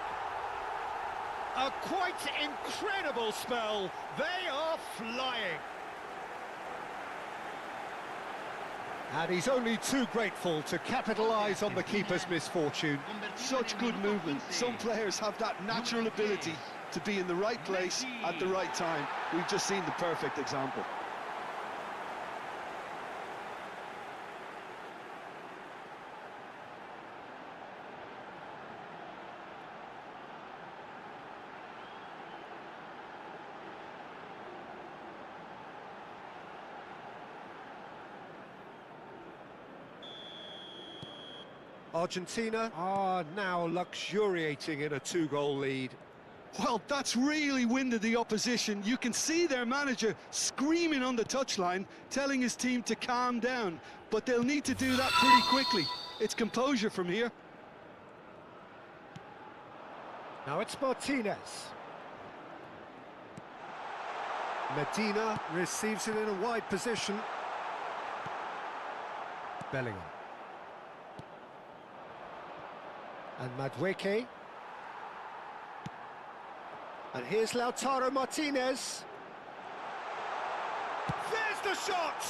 A quite incredible spell. They are flying. And he's only too grateful to capitalise on the keeper's misfortune. Such good movement. Some players have that natural ability to be in the right place at the right time. We've just seen the perfect example. Argentina are now luxuriating in a two-goal lead. Well, that's really winded the opposition. You can see their manager screaming on the touchline, telling his team to calm down. But they'll need to do that pretty quickly. It's composure from here. Now it's Martinez. Medina receives it in a wide position. Bellingham. And Madueke. And here's Lautaro Martinez. There's the shot!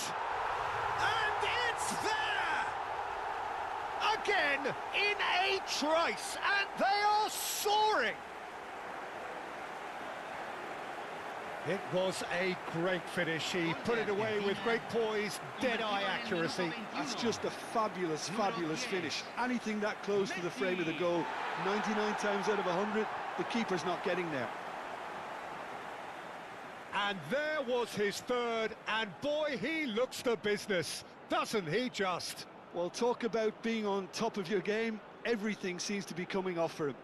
And it's there! Again, in a trice, and they are soaring! It was a great finish. He put it away with great poise, dead-eye accuracy. That's just a fabulous, fabulous finish. Anything that close to the frame of the goal, 99 times out of 100, the keeper's not getting there. And there was his third, and boy, he looks the business, doesn't he just? Well, talk about being on top of your game. Everything seems to be coming off for him.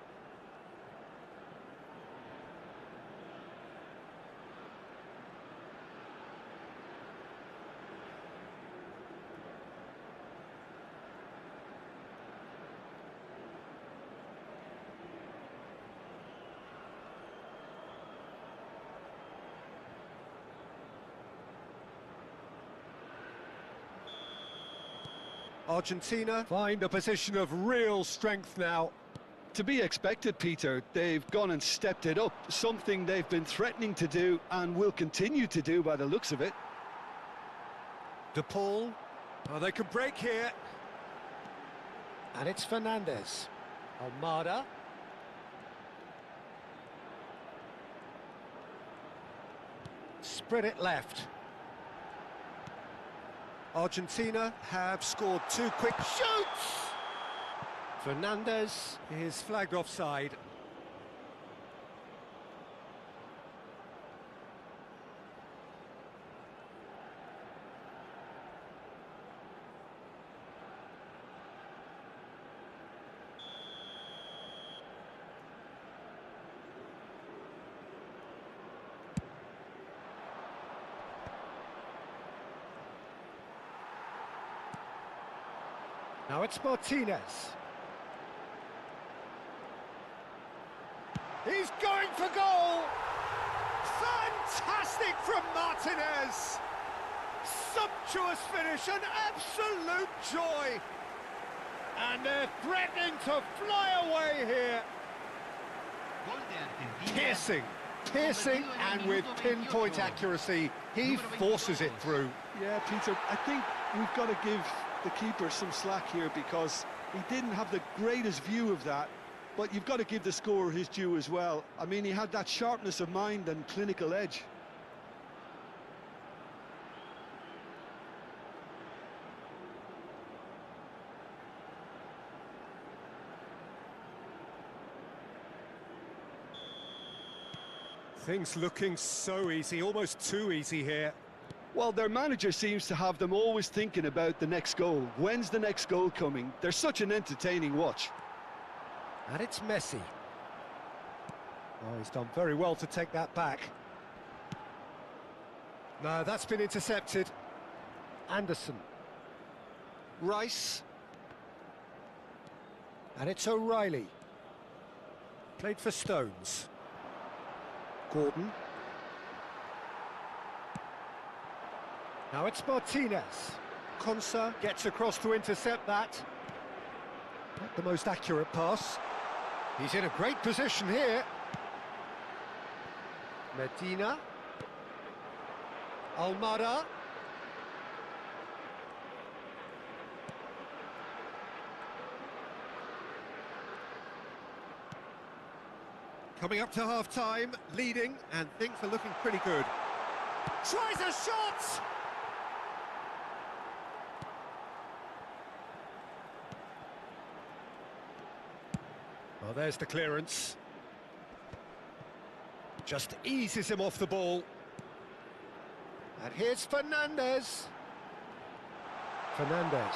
Argentina find a position of real strength now. To be expected, Peter. They've gone and stepped it up, something they've been threatening to do and will continue to do by the looks of it. De Paul. Oh, they can break here. And it's Fernandez. Almada. Spread it left. Argentina have scored 2 quick shoots. Fernandez is flagged offside. Now it's Martinez. He's going for goal! Fantastic from Martinez! Sumptuous finish, an absolute joy! And they're threatening to fly away here. Piercing, and with pinpoint accuracy, he forces it through. Yeah, Peter, I think we've got to give the keeper some slack here because he didn't have the greatest view of that, but you've got to give the scorer his due as well. I mean, he had that sharpness of mind and clinical edge. Things looking so easy, almost too easy here. Well, their manager seems to have them always thinking about the next goal. When's the next goal coming? They're such an entertaining watch. And it's Messi. Oh, he's done very well to take that back. No, that's been intercepted. Anderson. Rice. And it's O'Reilly. Played for Stones. Gordon. Now it's Martinez. Konsa gets across to intercept that. Not the most accurate pass. He's in a great position here. Medina. Almada. Coming up to half-time, leading, and things are looking pretty good. Tries a shot! Well, there's the clearance. Just eases him off the ball. And here's Fernandez. Fernandez!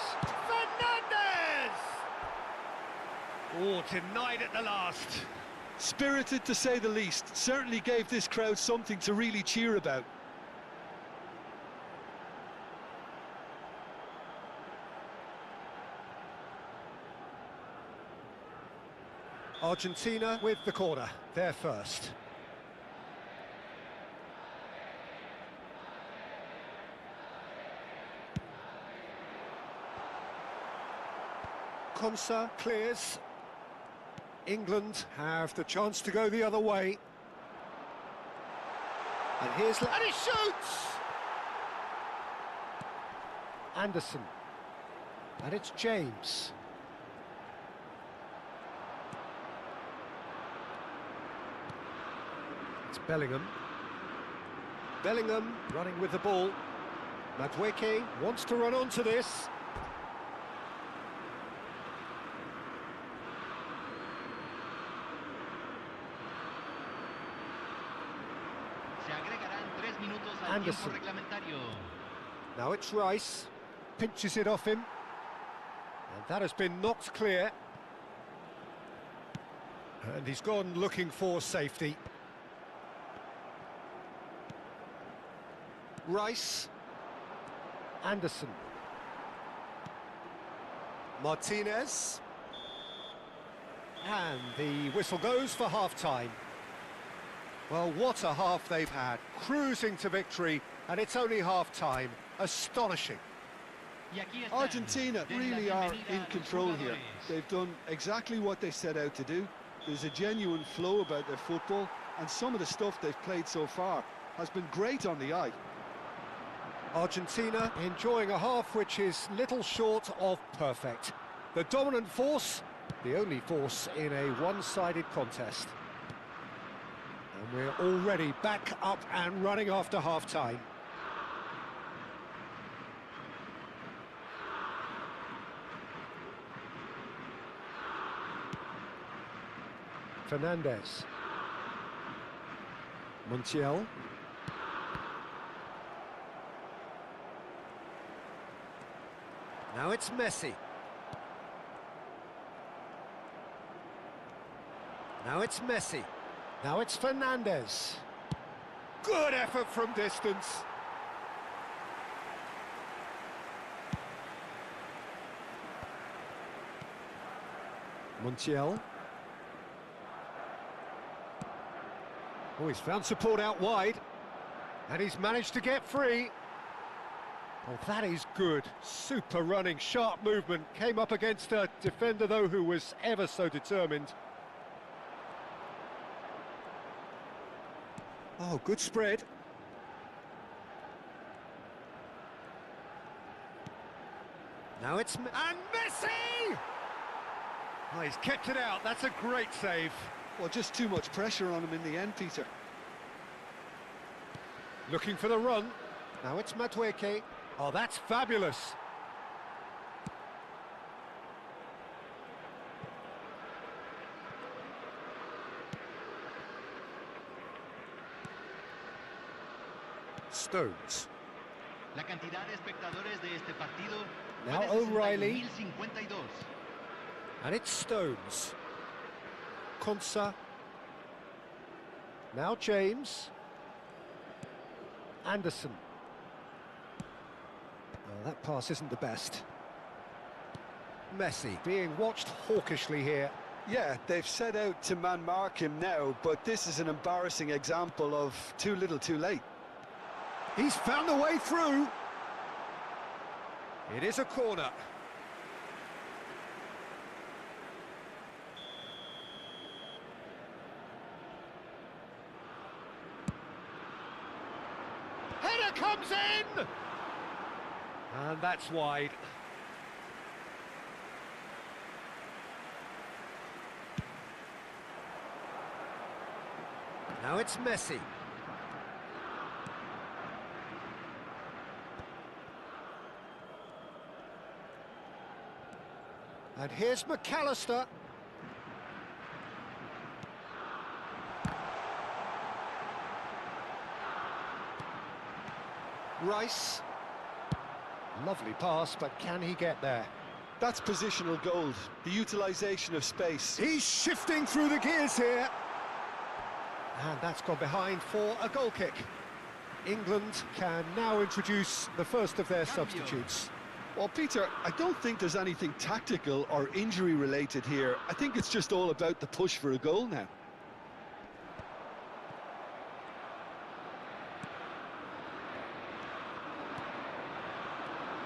Oh, denied at the last. Spirited, to say the least. Certainly gave this crowd something to really cheer about. Argentina with the corner, they're first. Konsa clears. England have the chance to go the other way. And here's... and he shoots! Anderson. And it's James. It's Bellingham. Bellingham running with the ball. Madueke wants to run onto this. Anderson. Now it's Rice. Pinches it off him. And that has been knocked clear. And he's gone looking for safety. Rice. Anderson. Martinez. And the whistle goes for half-time. Well, what a half they've had. Cruising to victory, and it's only half-time. Astonishing. Argentina really are in control here. They've done exactly what they set out to do. There's a genuine flow about their football, and some of the stuff they've played so far has been great on the eye. Argentina enjoying a half which is little short of perfect. The dominant force, the only force in a one-sided contest. And we're already back up and running after half-time. Fernandez. Montiel. Now it's Messi. Now it's Messi. Now it's Fernandez. Good effort from distance. Montiel. Oh, he's found support out wide. And he's managed to get free. Oh, that is good. Super running, sharp movement. Came up against a defender, though, who was ever so determined. Oh, good spread. Now it's... And Messi! Oh, he's kept it out. That's a great save. Well, just too much pressure on him in the end, Peter. Looking for the run. Now it's Madueke. Oh, that's fabulous. Stones. La cantidad de espectadores de este partido. Now O'Reilly. And it's Stones. Konsa. Now James. Anderson. Oh, that pass isn't the best. Messi being watched hawkishly here. Yeah, they've set out to man-mark him now, but this is an embarrassing example of too little too late. He's found a way through. It is a corner. Header comes in! And that's wide. Now it's Messi. And here's McAllister. Rice. Lovely pass, but can he get there? That's positional gold, the utilisation of space. He's shifting through the gears here. And that's gone behind for a goal kick. England can now introduce the first of their substitutes. Well, Peter, I don't think there's anything tactical or injury-related here. I think it's just all about the push for a goal now.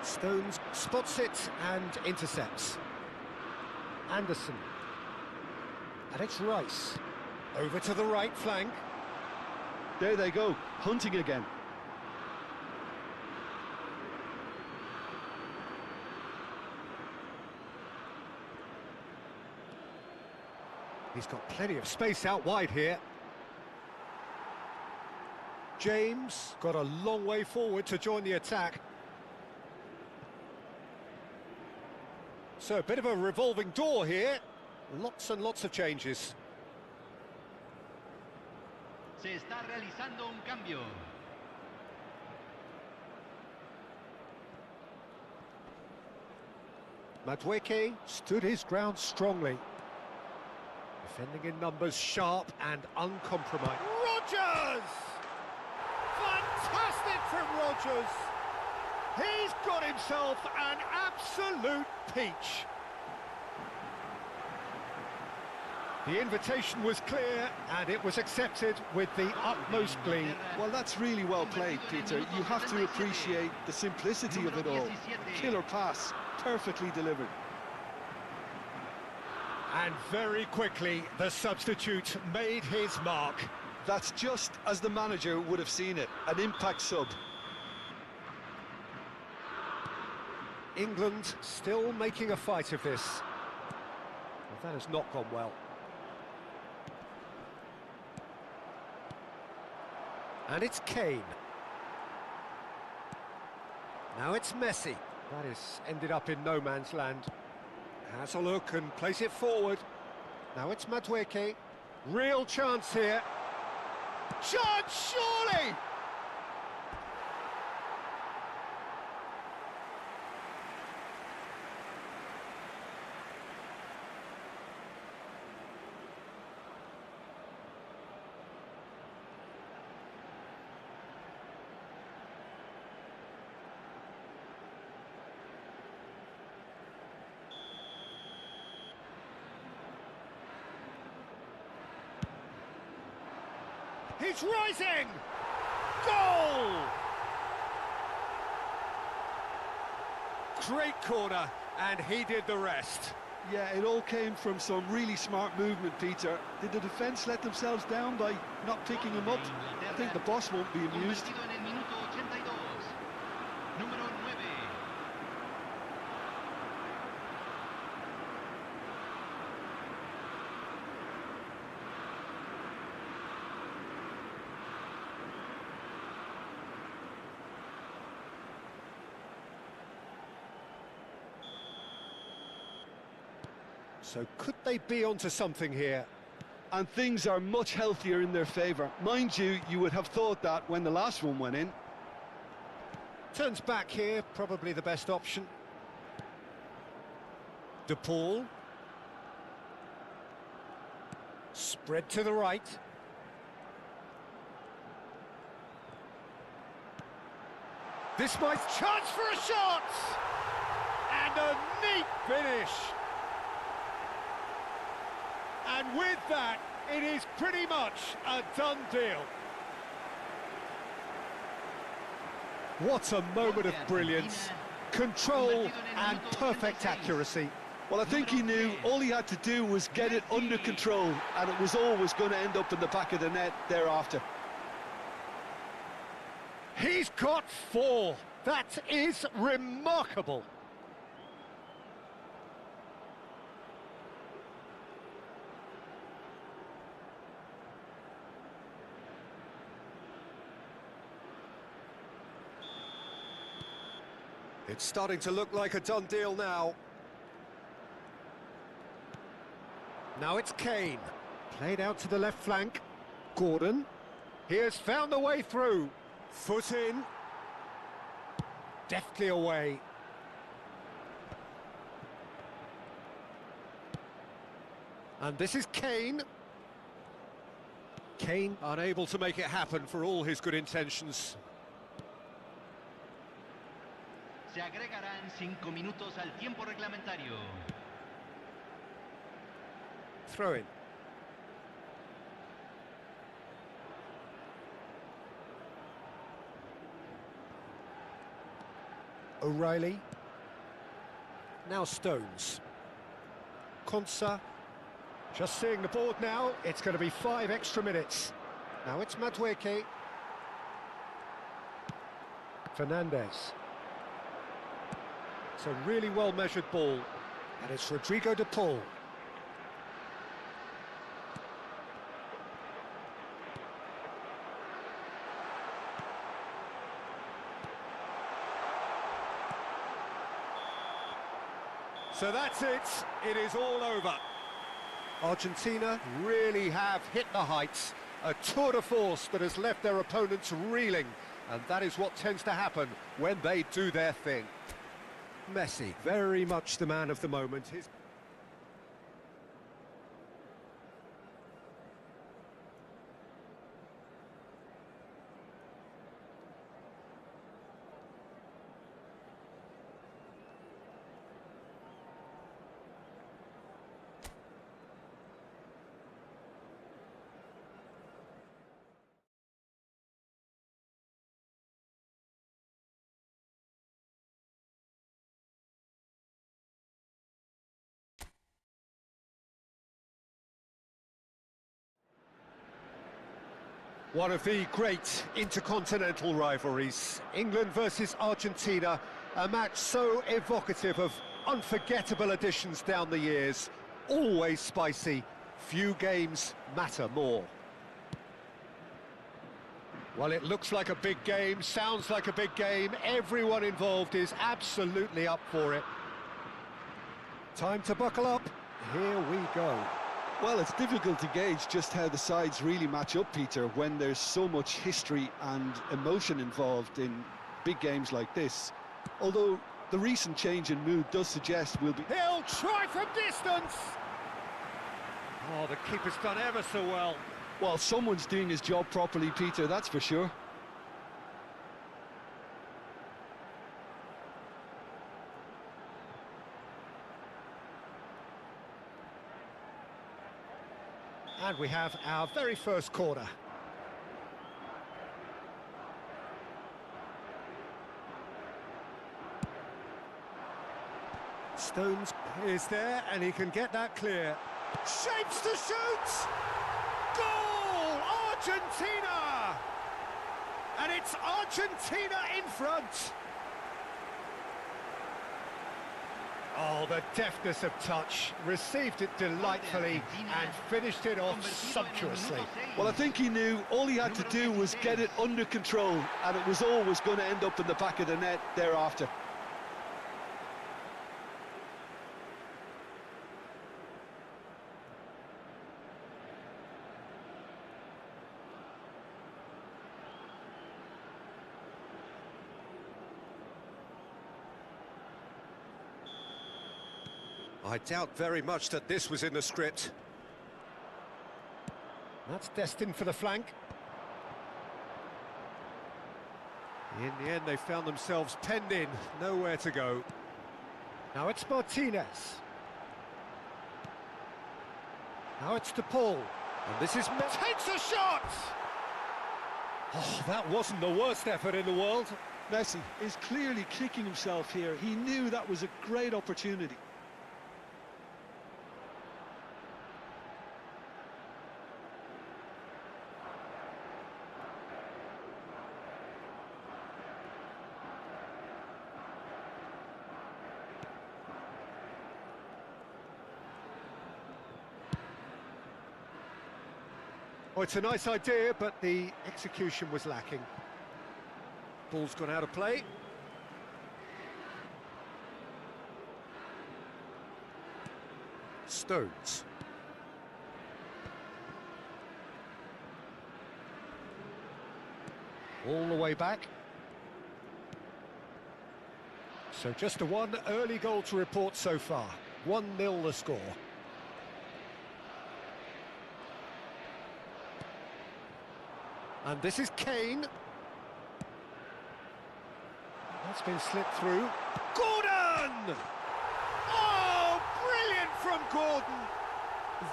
Stones spots it and intercepts. Anderson. And it's Rice. Over to the right flank. There they go, hunting again. He's got plenty of space out wide here. James got a long way forward to join the attack. So a bit of a revolving door here. Lots and lots of changes. Se está realizando un cambio. Madueke stood his ground strongly. Defending in numbers, sharp and uncompromised. Rodgers! Fantastic from Rodgers! He's got himself an absolute peach. The invitation was clear, and it was accepted with the utmost glee. Well, that's really well played, Peter. You have to appreciate the simplicity of it all. Killer pass, perfectly delivered. And very quickly, the substitute made his mark. That's just as the manager would have seen it, an impact sub. England still making a fight of this. Well, that has not gone well. And it's Kane. Now it's Messi. That is ended up in no man's land. Has a look and plays it forward. Now it's Madueke. Real chance here. Chance, surely! He's rising! Goal! Great corner, and he did the rest. Yeah, it all came from some really smart movement, Peter. Did the defence let themselves down by not picking him up? I think the boss won't be amused. So could they be onto something here? And things are much healthier in their favour. Mind you, you would have thought that when the last one went in. Turns back here, probably the best option. De Paul. Spread to the right. This might chance for a shot! And a neat finish! And with that, it is pretty much a done deal. What a moment of brilliance, control and perfect accuracy. Well, I think he knew all he had to do was get it under control, and it was always going to end up in the back of the net thereafter. He's got 4. That is remarkable. It's starting to look like a done deal now. Now it's Kane. Played out to the left flank. Gordon. He has found the way through. Foot in. Deftly away. And this is Kane. Kane unable to make it happen for all his good intentions. Se agregarán 5 minutos al tiempo reglamentario. Throw in. O'Reilly. Now Stones. Konsa. Just seeing the board now, it's going to be 5 extra minutes. Now it's Madueke. Fernandez. It's a really well-measured ball. And it's Rodrigo de Paul. So that's it. It is all over. Argentina really have hit the heights. A tour de force that has left their opponents reeling. And that is what tends to happen when they do their thing. Messi, very much the man of the moment. One of the great intercontinental rivalries, England versus Argentina, a match so evocative of unforgettable additions down the years, always spicy, few games matter more. Well, it looks like a big game, sounds like a big game, everyone involved is absolutely up for it. Time to buckle up, here we go. Well, it's difficult to gauge just how the sides really match up, Peter, when there's so much history and emotion involved in big games like this. Although the recent change in mood does suggest we'll be... He'll try from distance! Oh, the keeper's done ever so well. Well, someone's doing his job properly, Peter, that's for sure. And we have our very first corner. Stones is there, and he can get that clear. Shapes to shoot! Goal! Argentina! And it's Argentina in front. Oh, the deftness of touch, received it delightfully and finished it off sumptuously. Well, I think he knew all he had to do was get it under control, and it was always going to end up in the back of the net thereafter. I doubt very much that this was in the script. That's destined for the flank. In the end, they found themselves penned in, nowhere to go. Now it's Martinez. Now it's DePaul. And this is... takes a shot! Oh, that wasn't the worst effort in the world. Messi is clearly kicking himself here. He knew that was a great opportunity. Oh, it's a nice idea, but the execution was lacking. Ball's gone out of play. Stones. All the way back. So just a one early goal to report so far. 1-0 the score. And this is Kane. That's been slipped through. Gordon! Oh, brilliant from Gordon!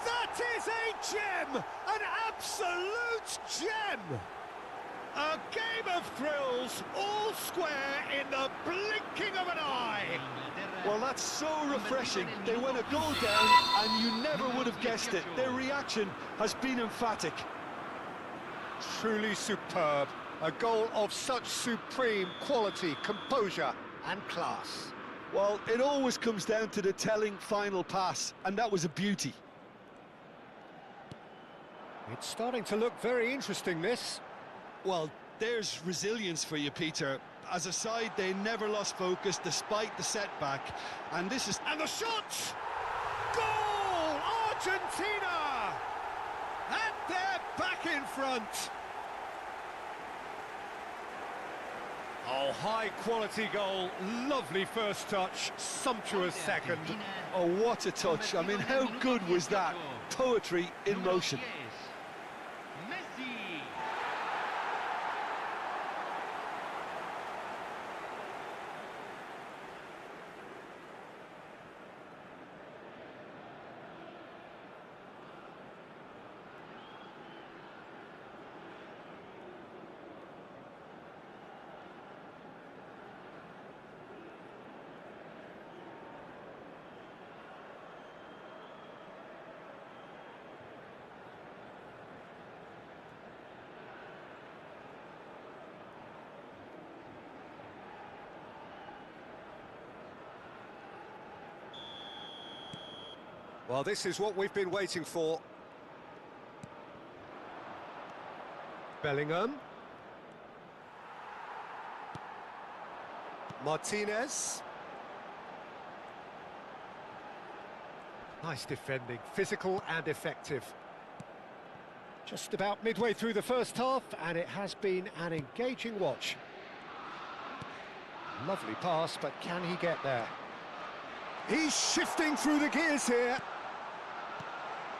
That is a gem! An absolute gem! A game of thrills, all square in the blinking of an eye. Well, that's so refreshing. They went a goal down and you never would have guessed it. Their reaction has been emphatic. Truly superb. A goal of such supreme quality, composure and class. Well, it always comes down to the telling final pass, and that was a beauty. It's starting to look very interesting, this. Well, there's resilience for you, Peter. As a side, they never lost focus despite the setback. And this is... And the shot! Goal! Argentina! And they're back in front. Oh, high-quality goal, lovely first touch, sumptuous second. Oh, what a touch. I mean, how good was that? Poetry in motion. Well, this is what we've been waiting for. Bellingham. Martinez. Nice defending, physical and effective. Just about midway through the first half, and it has been an engaging watch. Lovely pass, but can he get there? He's shifting through the gears here.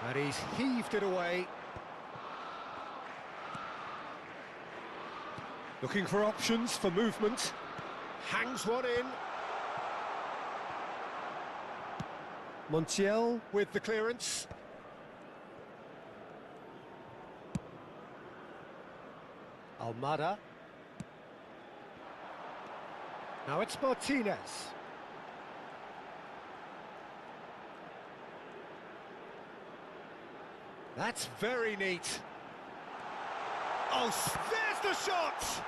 And he's heaved it away. Looking for options for movement. Hangs one in. Montiel with the clearance. Almada. Now it's Martinez. That's very neat. Oh, there's the shot!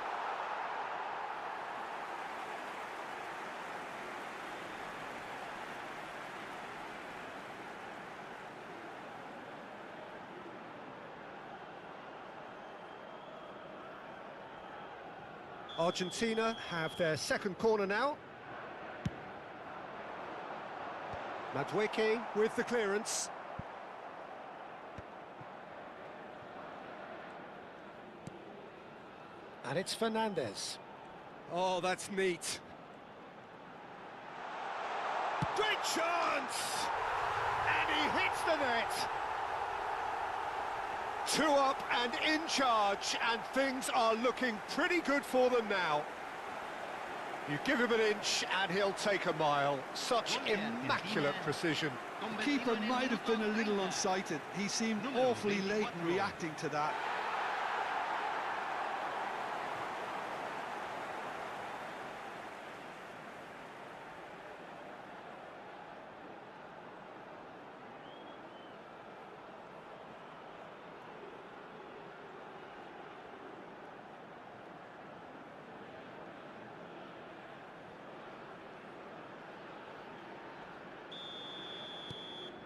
Argentina have their second corner now. Madueke with the clearance. And it's Fernandez. Oh, that's neat. Great chance! And he hits the net. 2 up and in charge, and things are looking pretty good for them now. You give him an inch and he'll take a mile. Such immaculate precision. The keeper might have been a little unsighted. He seemed awfully late in reacting to that.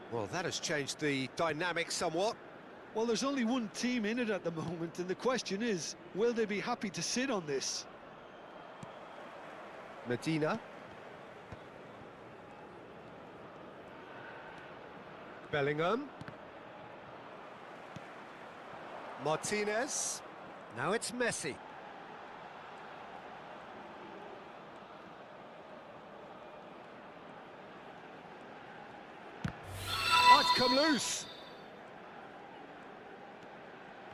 Well, that has changed the dynamic somewhat. Well, there's only one team in it at the moment, and the question is, will they be happy to sit on this? Medina. Bellingham. Martinez. Now it's Messi. Come loose.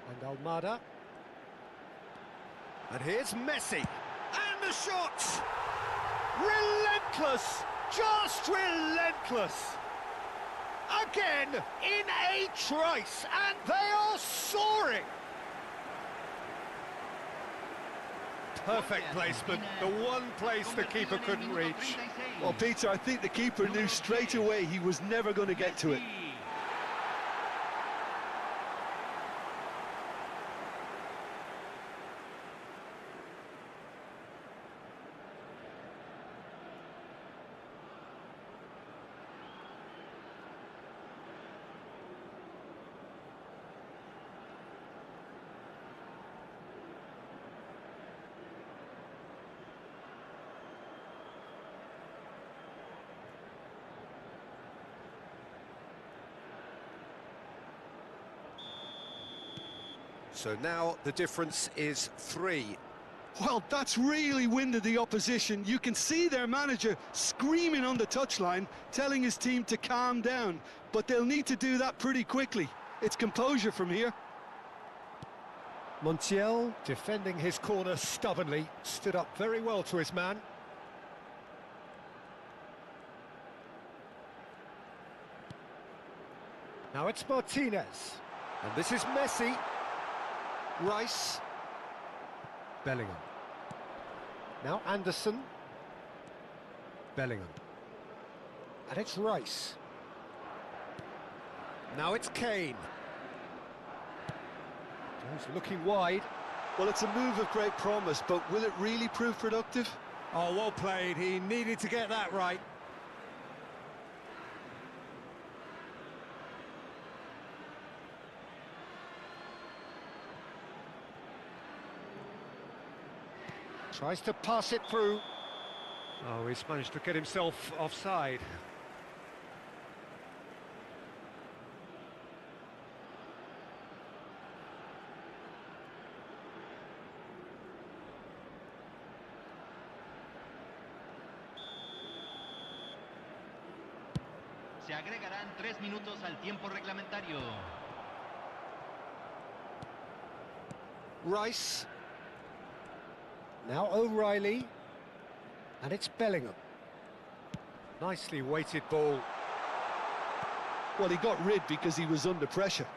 And Almada. And here's Messi. And the shot! Relentless! Just relentless! Again, in a trice, and they are soaring! Perfect placement, the one place the keeper couldn't reach. Well, Peter, I think the keeper knew straight away he was never going to get to it. So now the difference is 3. Well, that's really winded the opposition. You can see their manager screaming on the touchline, telling his team to calm down. But they'll need to do that pretty quickly. It's composure from here. Montiel, defending his corner stubbornly, stood up very well to his man. Now it's Martinez. And this is Messi. Rice. Bellingham. Now Anderson. Bellingham. And it's Rice. Now it's Kane. He's looking wide. Well, it's a move of great promise, but will it really prove productive? Oh, well played. He needed to get that right. Tries to pass it through. Oh, he's managed to get himself offside. Se agregarán 3 minutos al tiempo reglamentario. Rice. Now O'Reilly. And it's Bellingham. Nicely weighted ball. Well, he got rid because he was under pressure.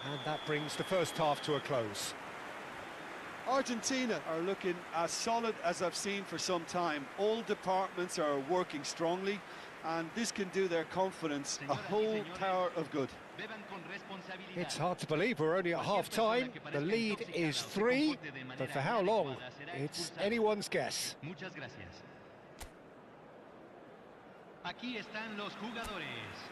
And that brings the first half to a close. Argentina are looking as solid as I've seen for some time. All departments are working strongly, and this can do their confidence a whole tower of good. It's hard to believe we're only at half-time. The lead is 3, but for how long? It's anyone's guess. Muchas gracias. Aquí están los jugadores.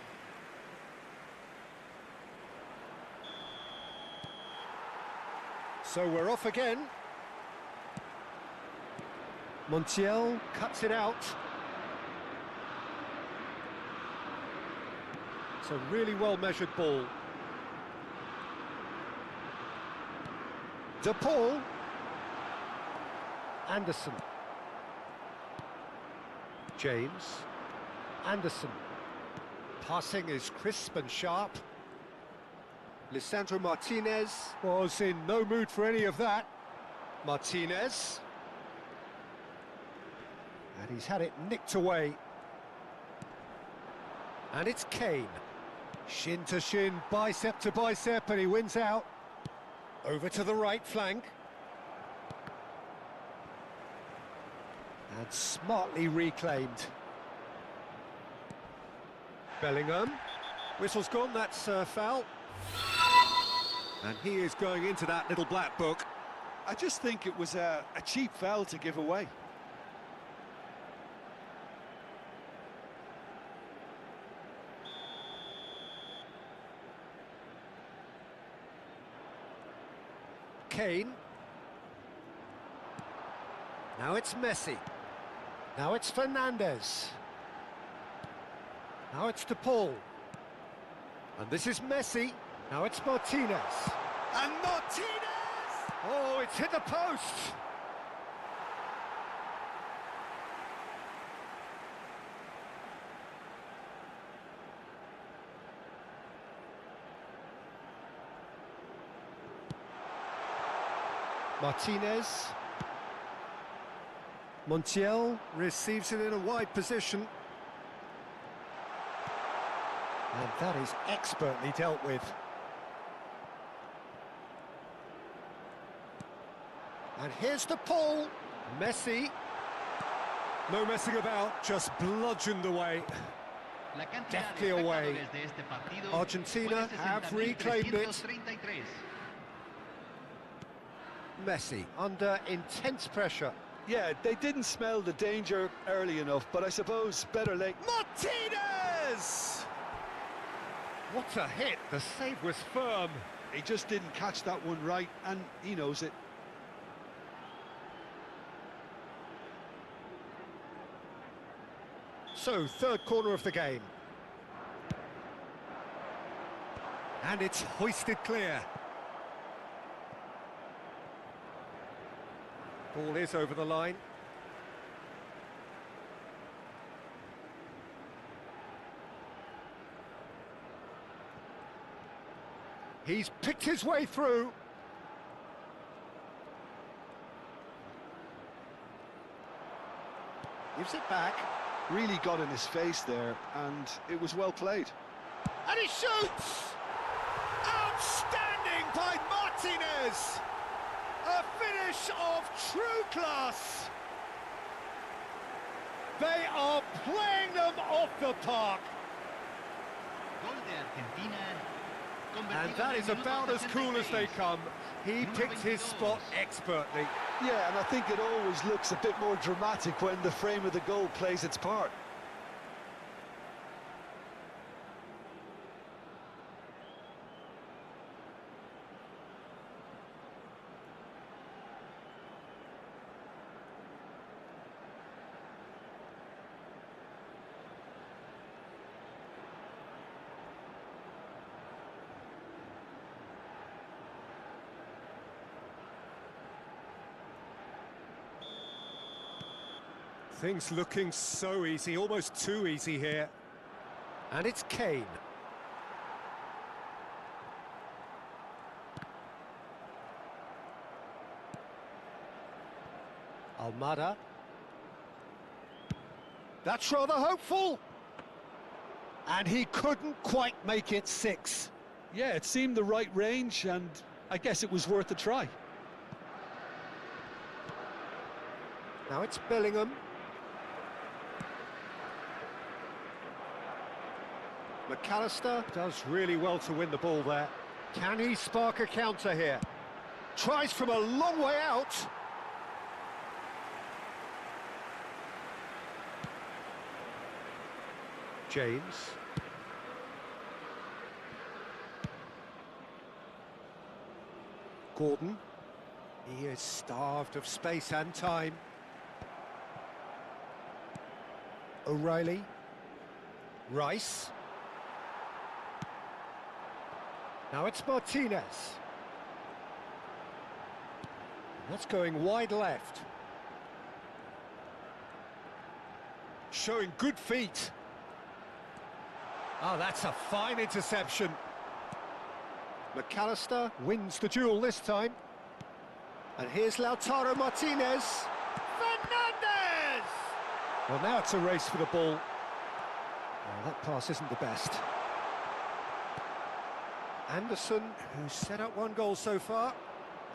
So we're off again. Montiel cuts it out. It's a really well-measured ball. De Paul. Anderson. James. Anderson. Passing is crisp and sharp. Lisandro Martinez was in no mood for any of that. Martinez. And he's had it nicked away. And it's Kane. Shin to shin, bicep to bicep, and he wins out. Over to the right flank. And smartly reclaimed. Bellingham. Whistle's gone, that's foul. And he is going into that little black book. I just think it was a cheap foul to give away. Kane. Now it's Messi. Now it's Fernandez. Now it's De Paul. And this is Messi. Now it's Martinez. And Martinez! Oh, it's hit the post! Martinez. Montiel receives it in a wide position. And that is expertly dealt with. And here's the Paul. Messi. No messing about, just bludgeoned away. Deftly away. Argentina have reclaimed it. Messi under intense pressure. Yeah, they didn't smell the danger early enough, but I suppose better late. Martinez! What a hit, the save was firm. He just didn't catch that one right, and he knows it. So, third corner of the game. And it's hoisted clear. Ball is over the line. He's picked his way through. Gives it back. Really got in his face there, and it was well played. And he shoots! Outstanding by Martinez! A finish of true class! They are playing them off the park! And that is about as cool as they come. He picked his spot expertly. Yeah, and I think it always looks a bit more dramatic when the frame of the goal plays its part. Things looking so easy, almost too easy here. And it's Kane. Almada. That's rather hopeful. And he couldn't quite make it 6. Yeah, it seemed the right range, and I guess it was worth a try. Now it's Bellingham. McAllister does really well to win the ball there. Can he spark a counter here? Tries from a long way out. James. Gordon. He is starved of space and time. O'Reilly. Rice. Now it's Martinez. That's going wide left. Showing good feet. Oh, that's a fine interception. McAllister wins the duel this time. And here's Lautaro Martinez. Fernandez! Well, now it's a race for the ball. Oh, that pass isn't the best. Anderson, who's set up one goal so far.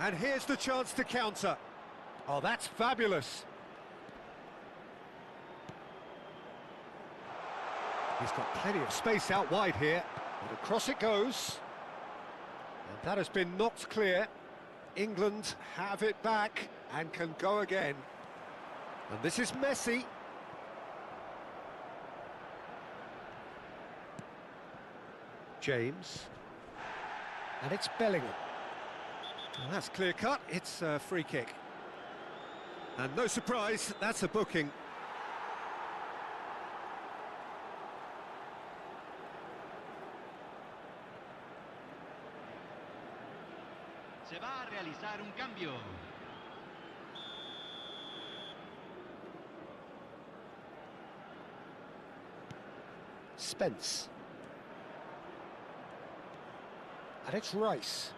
And here's the chance to counter. Oh, that's fabulous. He's got plenty of space out wide here. And across it goes. And that has been knocked clear. England have it back and can go again. And this is Messi. James. And it's Bellingham. Well, that's clear cut, it's a free kick. And no surprise, that's a booking. Se va a realizar un cambio. Spence. And it's Rice.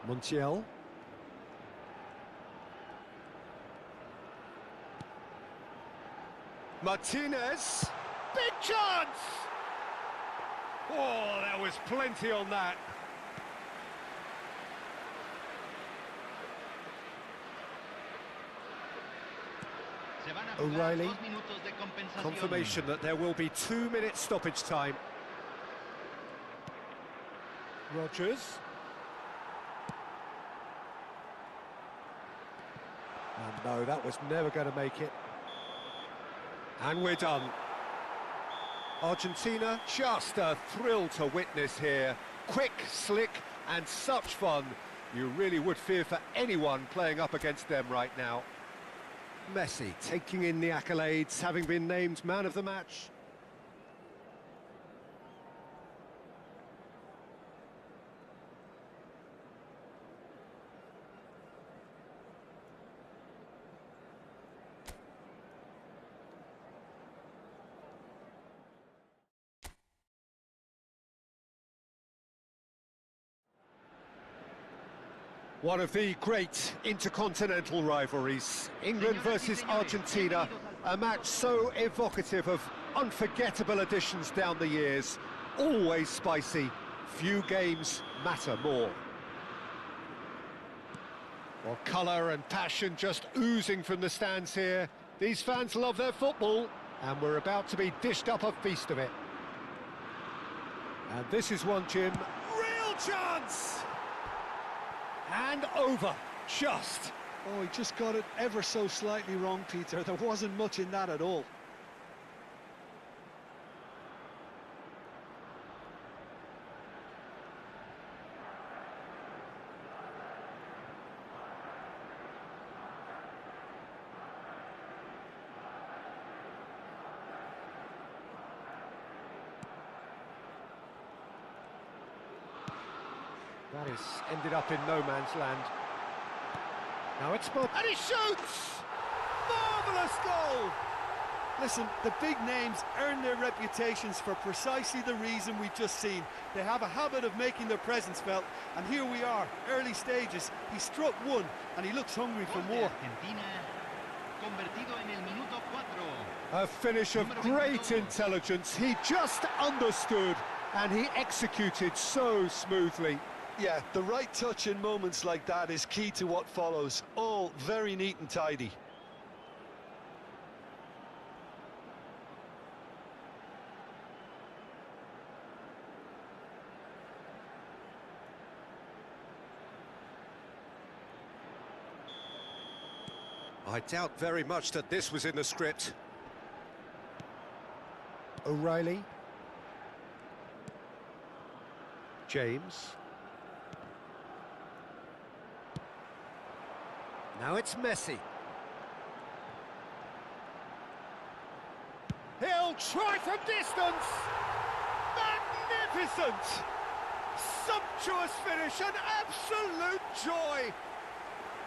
Montiel. Martinez. Big chance! Oh, there was plenty on that. O'Reilly. Confirmation that there will be 2-minute stoppage time. Rodgers. Oh no, that was never going to make it. And we're done. Argentina, just a thrill to witness here. Quick, slick, and such fun. You really would fear for anyone playing up against them right now. Messi taking in the accolades, having been named man of the match. One of the great intercontinental rivalries, England versus Argentina, a match so evocative of unforgettable additions down the years, always spicy, few games matter more. Well, colour and passion just oozing from the stands here. These fans love their football, And we're about to be dished up a feast of it. And this is one, Jim. Real chance! And over, just. Oh, he just got it ever so slightly wrong, Peter. There wasn't much in that at all. That is ended up in no man's land. Now it's Bob, and he shoots! Marvellous goal! Listen, the big names earn their reputations for precisely the reason we've just seen. They have a habit of making their presence felt, and here we are, early stages. He struck one, and he looks hungry for more. Argentina, convertido en el minuto 4. A finish of great intelligence. He just understood, and he executed so smoothly. Yeah, the right touch in moments like that is key to what follows. All very neat and tidy. I doubt very much that this was in the script. O'Reilly. James. Now it's Messi. He'll try from distance! Magnificent! Sumptuous finish, an absolute joy!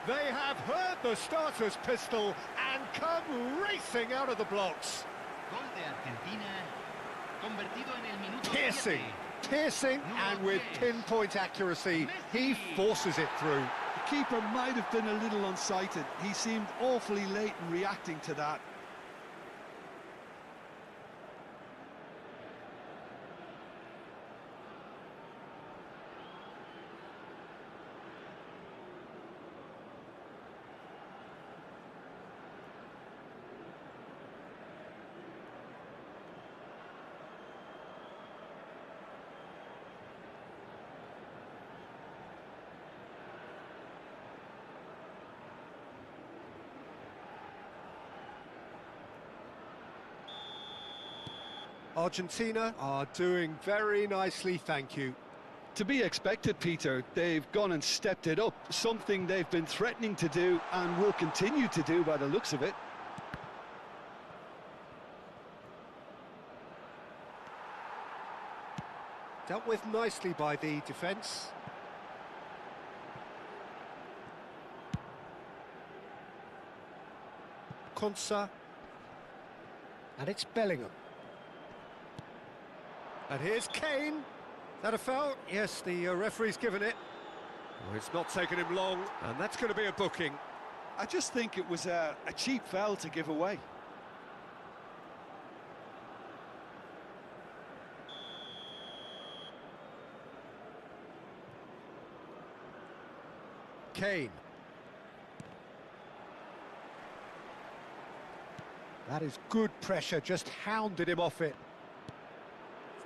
They have heard the starter's pistol and come racing out of the blocks. Gol de Argentina, convertido en el minuto Piercing, 7. piercing, and with pinpoint accuracy, he forces it through. The keeper might have been a little unsighted. He seemed awfully late in reacting to that. Argentina are doing very nicely, thank you. To be expected, Peter. They've gone and stepped it up, something they've been threatening to do and will continue to do by the looks of it. Dealt with nicely by the defence. Konsa. And it's Bellingham. And here's Kane. Is that a foul? Yes, the referee's given it. Oh, it's not taken him long, and that's going to be a booking. I just think it was a cheap foul to give away. Kane. That is good pressure, just hounded him off it.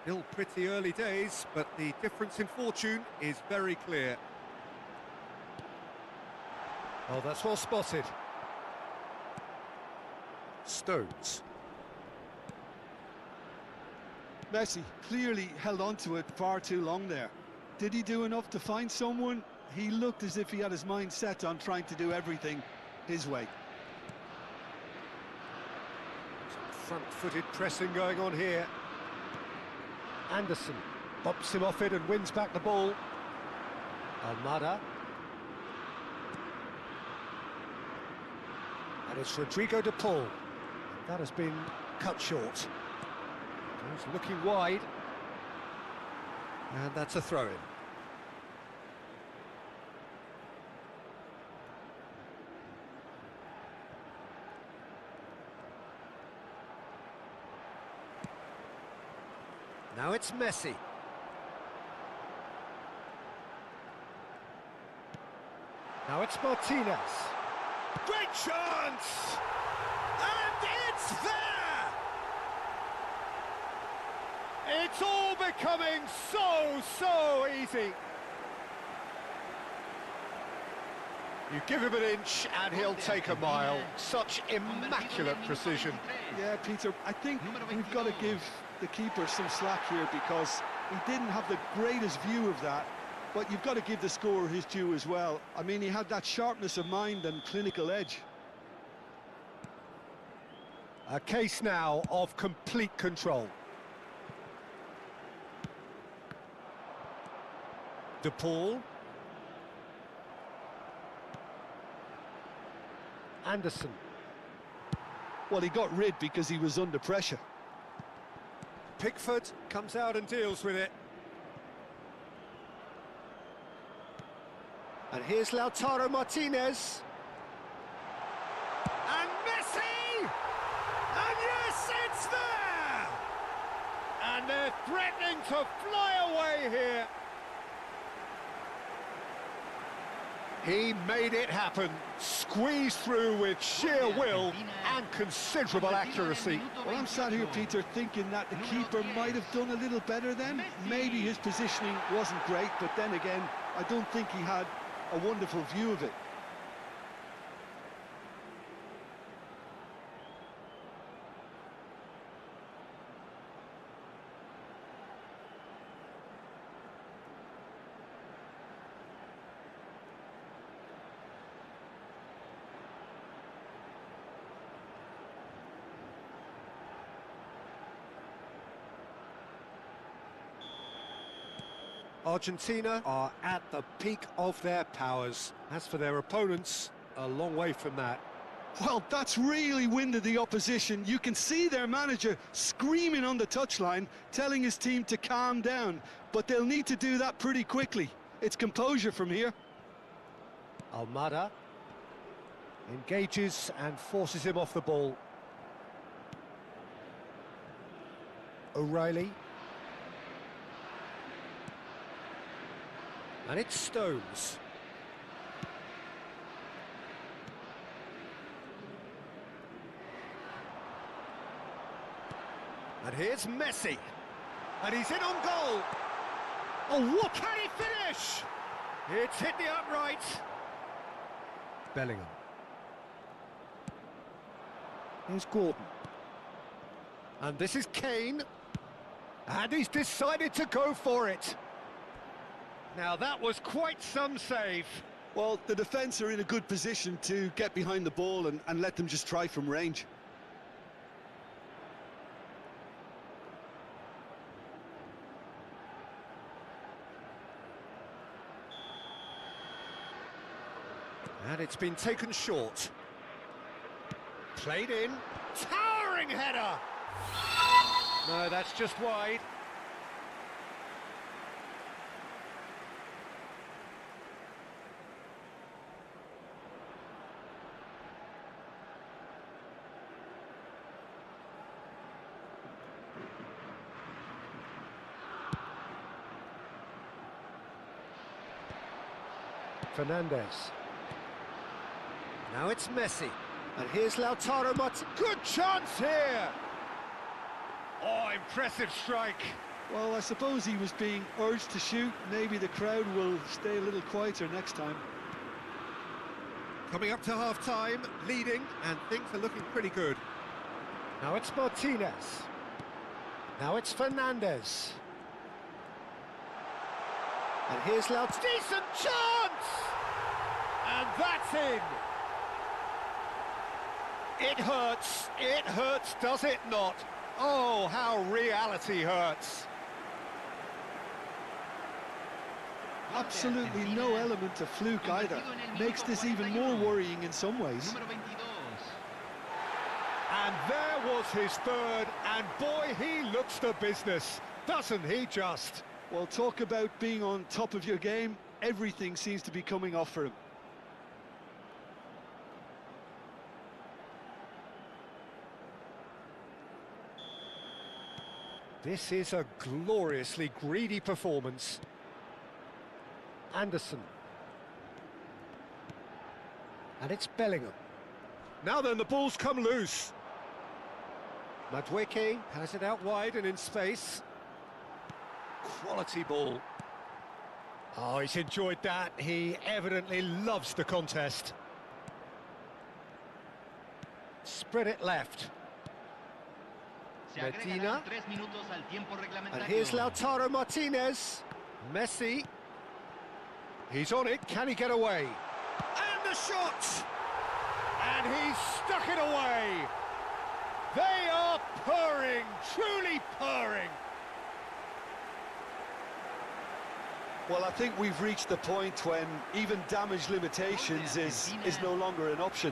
Still pretty early days, but the difference in fortune is very clear. Oh, that's well spotted. Stones. Messi clearly held on to it far too long there. Did he do enough to find someone? He looked as if he had his mind set on trying to do everything his way. Some front-footed pressing going on here. Anderson bumps him off it and wins back the ball. Almada. And it's Rodrigo de Paul. That has been cut short. He's looking wide. And that's a throw-in. Now it's Messi. Now it's Martinez. Great chance! And it's there! It's all becoming so easy. You give him an inch and he'll take a mile. Such immaculate precision. Yeah, Peter, I think we've got to give the keeper some slack here because he didn't have the greatest view of that, but you've got to give the scorer his due as well. I mean, he had that sharpness of mind and clinical edge. A case now of complete control. De Paul. Anderson. Well, he got rid because he was under pressure. Pickford comes out and deals with it. And here's Lautaro Martinez. And Messi! And yes, it's there! And they're threatening to fly away here. He made it happen, squeezed through with sheer will and considerable accuracy. Well, I'm sat here, Peter, thinking that the keeper might have done a little better then. Maybe his positioning wasn't great, but then again, I don't think he had a wonderful view of it. Argentina are at the peak of their powers. As for their opponents, a long way from that. Well, that's really winded the opposition. You can see their manager screaming on the touchline, telling his team to calm down, but they'll need to do that pretty quickly. It's composure from here. Almada engages and forces him off the ball. O'Reilly. And it's Stones. And here's Messi. And he's in on goal. Oh, what can he finish? It's hit the upright. Bellingham. Here's Gordon. And this is Kane. And he's decided to go for it. Now that was quite some save. Well, the defence are in a good position to get behind the ball and let them just try from range. And it's been taken short. Played in. Towering header! No, that's just wide. Fernandez. Now it's Messi. And here's Lautaro Martinez. Good chance here! Oh, impressive strike. Well, I suppose he was being urged to shoot. Maybe the crowd will stay a little quieter next time. Coming up to half-time, leading, and things are looking pretty good. Now it's Martinez. Now it's Fernandez. And here's Lautaro. Decent chance! And that's in! It hurts, does it not? Oh, how reality hurts. Absolutely no element of fluke either. Makes this even more worrying in some ways. And there was his third, and boy, he looks the business, doesn't he just? Well, talk about being on top of your game. Everything seems to be coming off for him. This is a gloriously greedy performance. Anderson. And it's Bellingham. Now then, the ball's come loose. Madueke has it out wide and in space. Quality ball. Oh, he's enjoyed that. He evidently loves the contest. Spread it left. Medina. And here's Lautaro Martinez. Messi. He's on it. Can he get away? And the shot! And he's stuck it away. They are purring, truly purring. Well, I think we've reached the point when even damage limitations is no longer an option.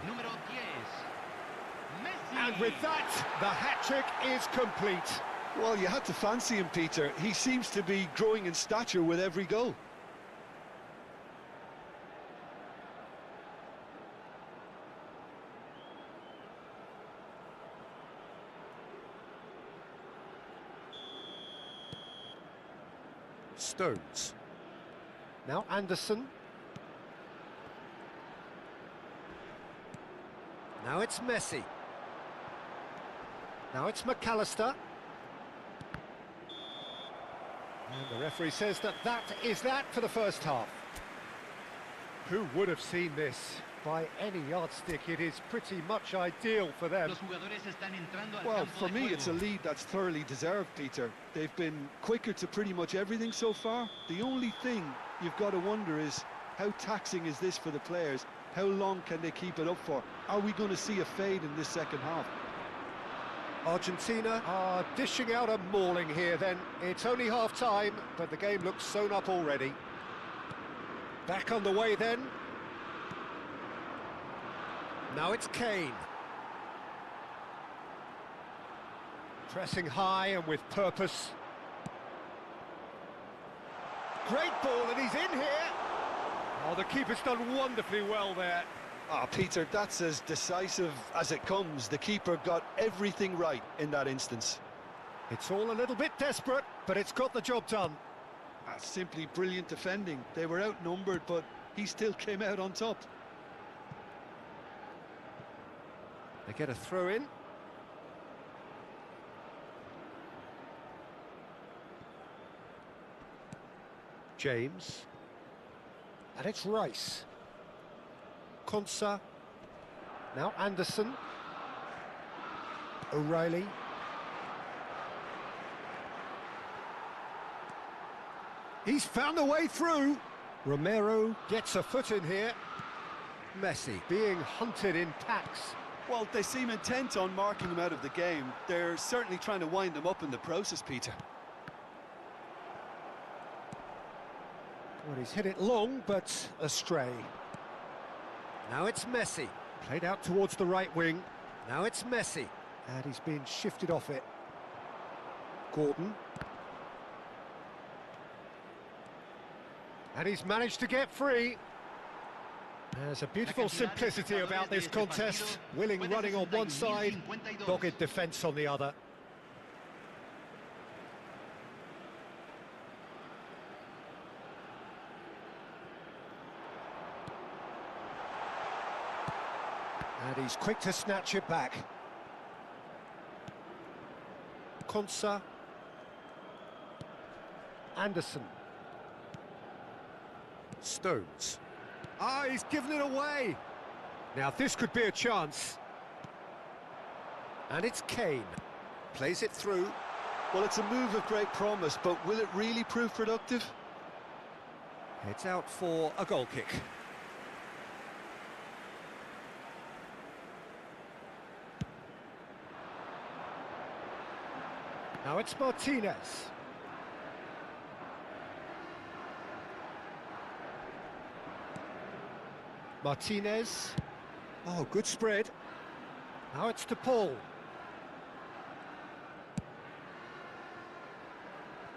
And with that, the hat-trick is complete. Well, you had to fancy him, Peter. He seems to be growing in stature with every goal. Stones. Now Anderson. Now it's Messi. Now it's McAllister. And the referee says that is that for the first half. Who would have seen this? By any yardstick, it is pretty much ideal for them. Well, for me, it's a lead that's thoroughly deserved, Peter. They've been quicker to pretty much everything so far. The only thing you've got to wonder is, how taxing is this for the players? How long can they keep it up for? Are we going to see a fade in this second half? Argentina are dishing out a mauling here then. It's only half-time, but the game looks sewn up already. Back on the way then. Now it's Kane. Pressing high and with purpose. Great ball, and he's in here. Oh, the keeper's done wonderfully well there. Ah, Peter, that's as decisive as it comes. The keeper got everything right in that instance. It's all a little bit desperate, but it's got the job done. That's simply brilliant defending. They were outnumbered, but he still came out on top. They get a throw in. James. And it's Rice. Konsa. Now Anderson. O'Reilly. He's found a way through. Romero gets a foot in here. Messi being hunted in packs. Well, they seem intent on marking him out of the game. They're certainly trying to wind them up in the process, Peter. Well, he's hit it long, but astray. Now it's Messi. Played out towards the right wing. Now it's Messi. And he's been shifted off it. Gordon. And he's managed to get free. There's a beautiful simplicity about this contest. Willing running on one side, dogged defence on the other. And he's quick to snatch it back. Konsa. Anderson. Stones. Ah, he's given it away. Now this could be a chance. And it's Kane. Plays it through. Well, it's a move of great promise, but will it really prove productive? It's out for a goal kick. Now it's Martinez. Martinez. Oh, good spread. Now it's to Paul.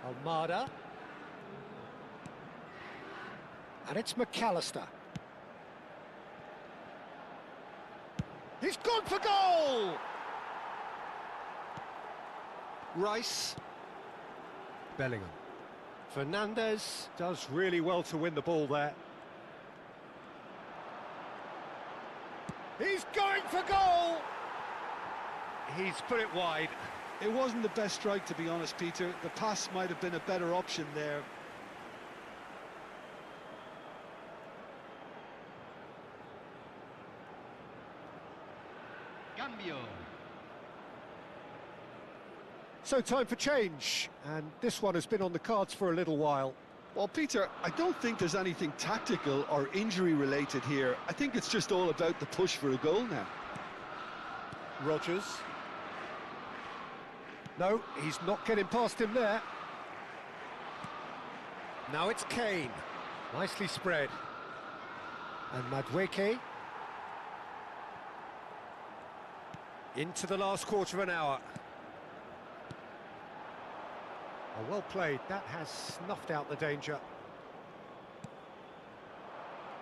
Almada. And it's McAllister. He's gone for goal! Rice. Bellingham. Fernandez does really well to win the ball there. He's going for goal! He's put it wide. It wasn't the best strike, to be honest, Peter. The pass might have been a better option there. Cambio. So time for change, and this one has been on the cards for a little while. Well, Peter, I don't think there's anything tactical or injury-related here. I think it's just all about the push for a goal now. Rodgers. No, he's not getting past him there. Now it's Kane. Nicely spread. And Madueke. Into the last quarter of an hour. Oh, well played. That has snuffed out the danger.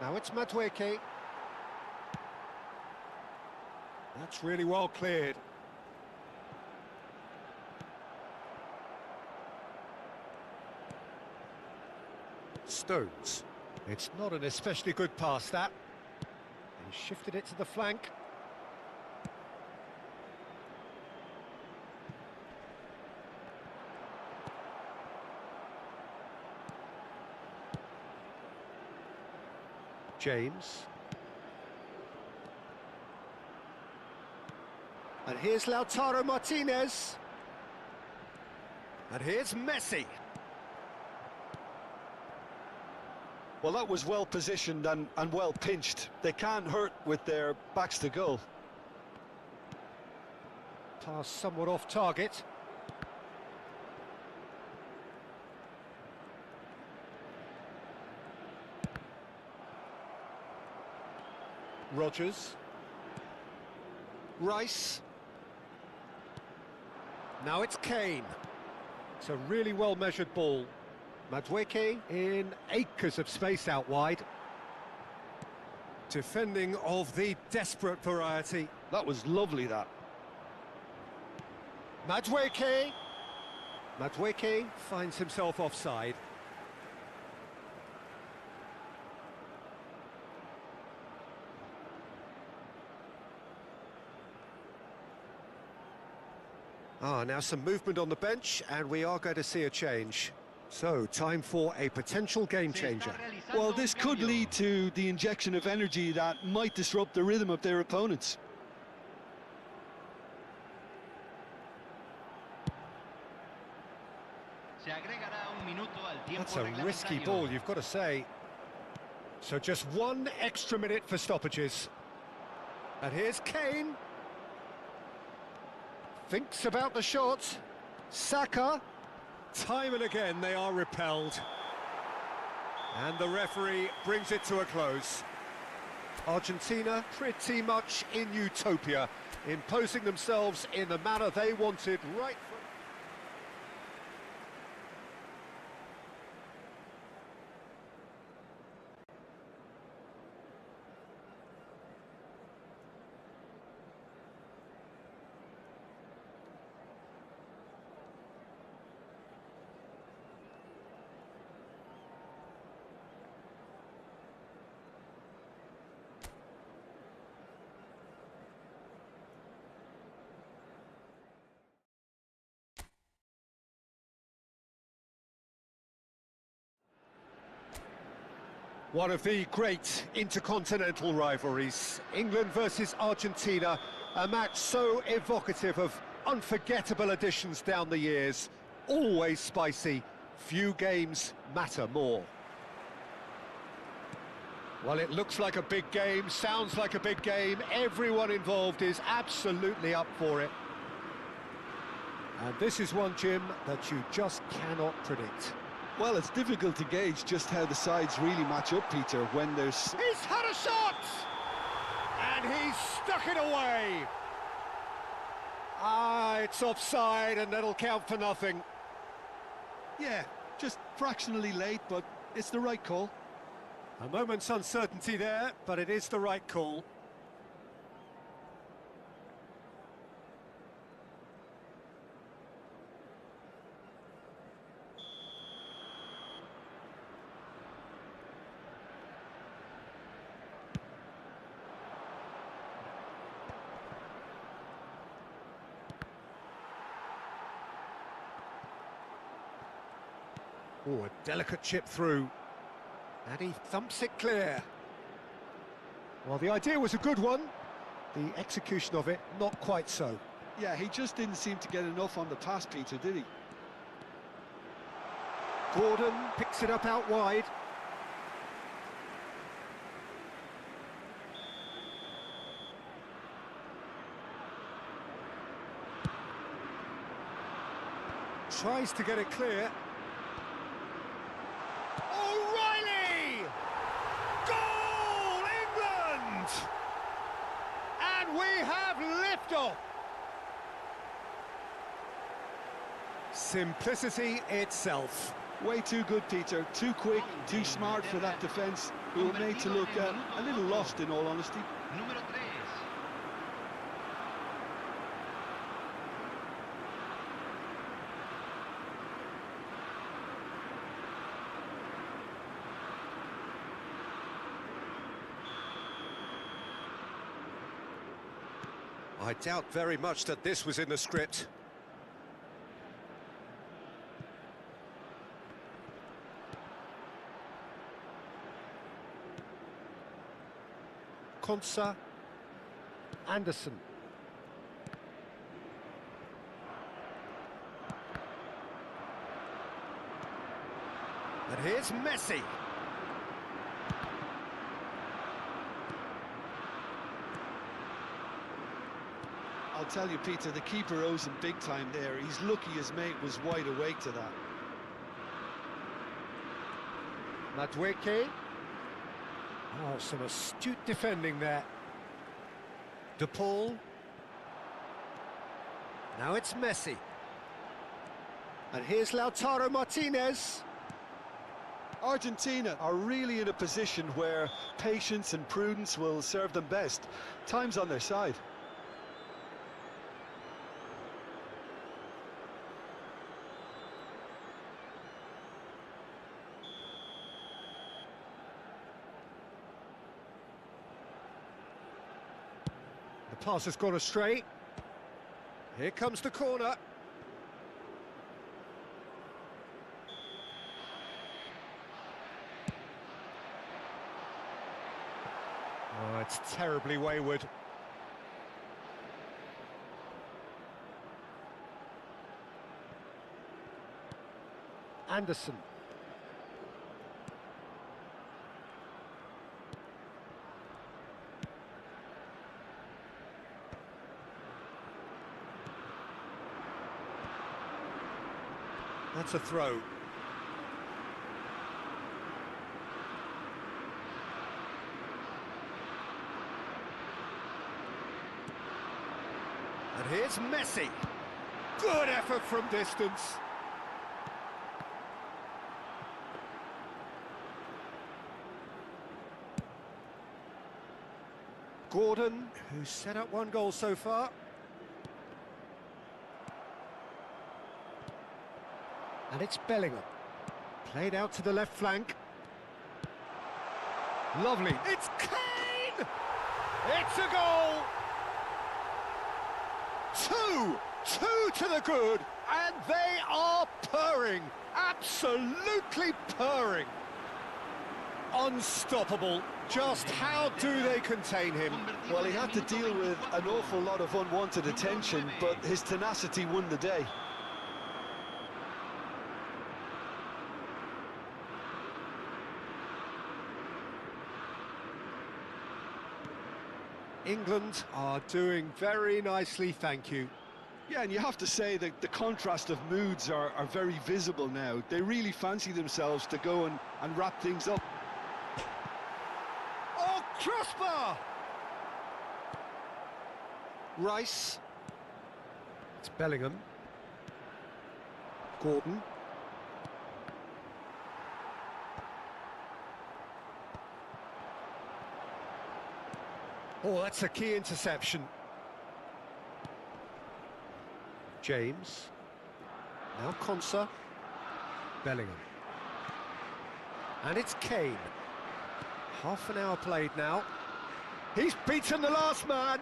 Now it's Madueke. That's really well cleared. Stones. It's not an especially good pass, that. He shifted it to the flank. James. And here's Lautaro Martinez. And here's Messi. Well, that was well positioned and well pinched. They can't hurt with their backs to goal. Pass somewhat off target. Rodgers. Rice. Now it's Kane. It's a really well-measured ball. Madueke in acres of space out wide. Defending of the desperate variety. That was lovely, that. Madueke. Madueke finds himself offside. Now some movement on the bench, and we are going to see a change. So, time for a potential game changer. Well, this could lead to the injection of energy that might disrupt the rhythm of their opponents. That's a risky ball, you've got to say. So just 1 extra minute for stoppages. And here's Kane. Thinks about the shot. Saka. Time and again they are repelled. And the referee brings it to a close. Argentina pretty much in utopia, imposing themselves in the manner they wanted right from... One of the great intercontinental rivalries, England versus Argentina, a match so evocative of unforgettable editions down the years, always spicy, few games matter more. Well, it looks like a big game, sounds like a big game, everyone involved is absolutely up for it. And this is one, Jim, that you just cannot predict. Well, it's difficult to gauge just how the sides really match up, Peter, when there's... He's had a shot! And he's stuck it away! It's offside, and that'll count for nothing. Yeah, just fractionally late, but it's the right call. A moment's uncertainty there, but it is the right call. Oh, a delicate chip through. And he thumps it clear. Well, the idea was a good one. The execution of it, not quite so. Yeah, he just didn't seem to get enough on the pass, Peter, did he? Gordon picks it up out wide. Tries to get it clear. O'Reilly! Goal, England! And we have liftoff. Simplicity itself. Way too good, Peter. Too quick, too smart for that defence. We were made to look a little lost, in all honesty. Número 3. I doubt very much that this was in the script. Konsa, Anderson. And here's Messi. I'll tell you, Peter, the keeper owes him big time there. He's lucky his mate was wide awake to that. Madueke. Oh, some astute defending there. De Paul. Now it's Messi. And here's Lautaro Martinez. Argentina are really in a position where patience and prudence will serve them best. Time's on their side. The pass has gone astray. Here comes the corner. Oh, it's terribly wayward. Anderson. That's a throw. And here's Messi. Good effort from distance. Gordon, who's set up one goal so far. And it's Bellingham. Played out to the left flank. Lovely. It's Kane! It's a goal! Two to the good, and they are purring. Absolutely purring. Unstoppable. Just how do they contain him? Well, he had to deal with an awful lot of unwanted attention, but his tenacity won the day. England are doing very nicely, thank you. Yeah, and you have to say that the contrast of moods are very visible now. They really fancy themselves to go and wrap things up. Oh, crossbar! Rice. It's Bellingham. Gordon. Oh, that's a key interception. James. Now Konsa. Bellingham. And it's Kane. Half an hour played now. He's beaten the last man.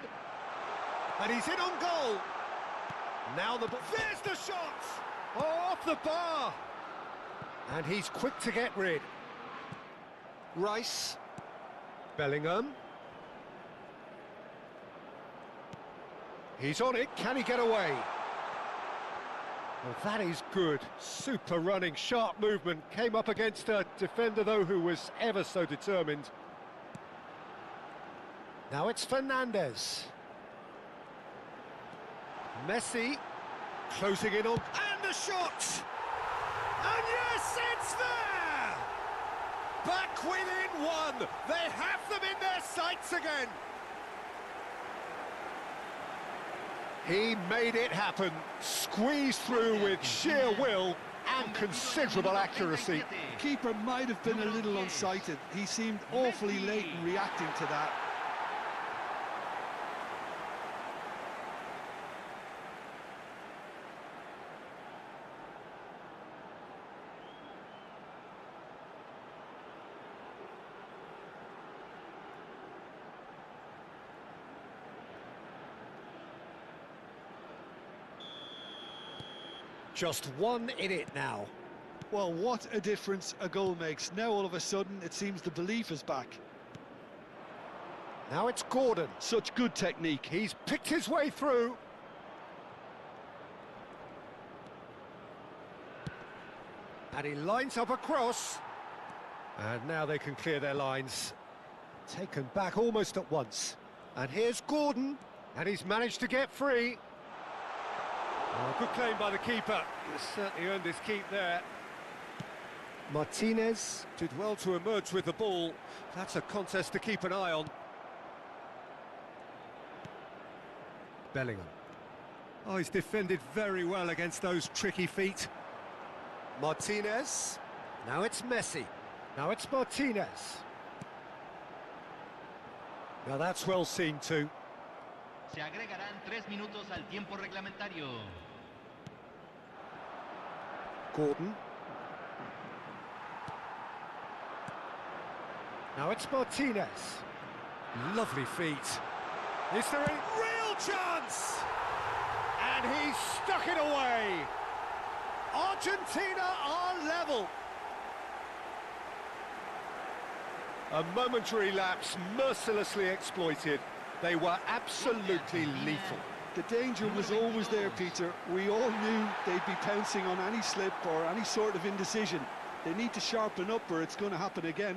And he's in on goal. Now there's the shot. Oh, off the bar. And he's quick to get rid. Rice. Bellingham. He's on it, can he get away? Well, that is good. Super running, sharp movement. Came up against a defender, though, who was ever so determined. Now it's Fernandez. Messi. Closing in on... And the shot! And yes, it's there! Back within one. They have them in their sights again. He made it happen, squeezed through with sheer will and considerable accuracy. The keeper might have been a little unsighted. He seemed awfully late in reacting to that. Just one in it now. Well, what a difference a goal makes. Now all of a sudden it seems the belief is back. Now it's Gordon. Such good technique. He's picked his way through. And he lines up a cross. And now they can clear their lines. Taken back almost at once. And here's Gordon. And he's managed to get free. Oh, good claim by the keeper. He's certainly earned his keep there. Martinez did well to emerge with the ball. That's a contest to keep an eye on. Bellingham. Oh, he's defended very well against those tricky feet. Martinez. Now it's Messi. Now it's Martinez. Now that's well seen too. Se agregarán 3 minutos al tiempo reglamentario. Gordon. Now it's Martinez. Lovely feet. Is there a real chance? And he's stuck it away. Argentina are level. A momentary lapse mercilessly exploited. They were absolutely lethal. The danger was always there, Peter. We all knew they'd be pouncing on any slip or any sort of indecision. They need to sharpen up or it's going to happen again.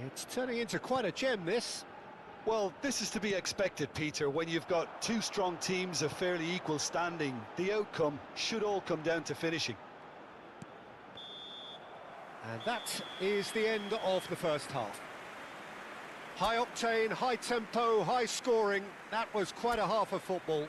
It's turning into quite a gem, this. Well, this is to be expected, Peter. When you've got two strong teams of fairly equal standing, the outcome should all come down to finishing. And that is the end of the first half. High octane, high tempo, high scoring. That was quite a half of football.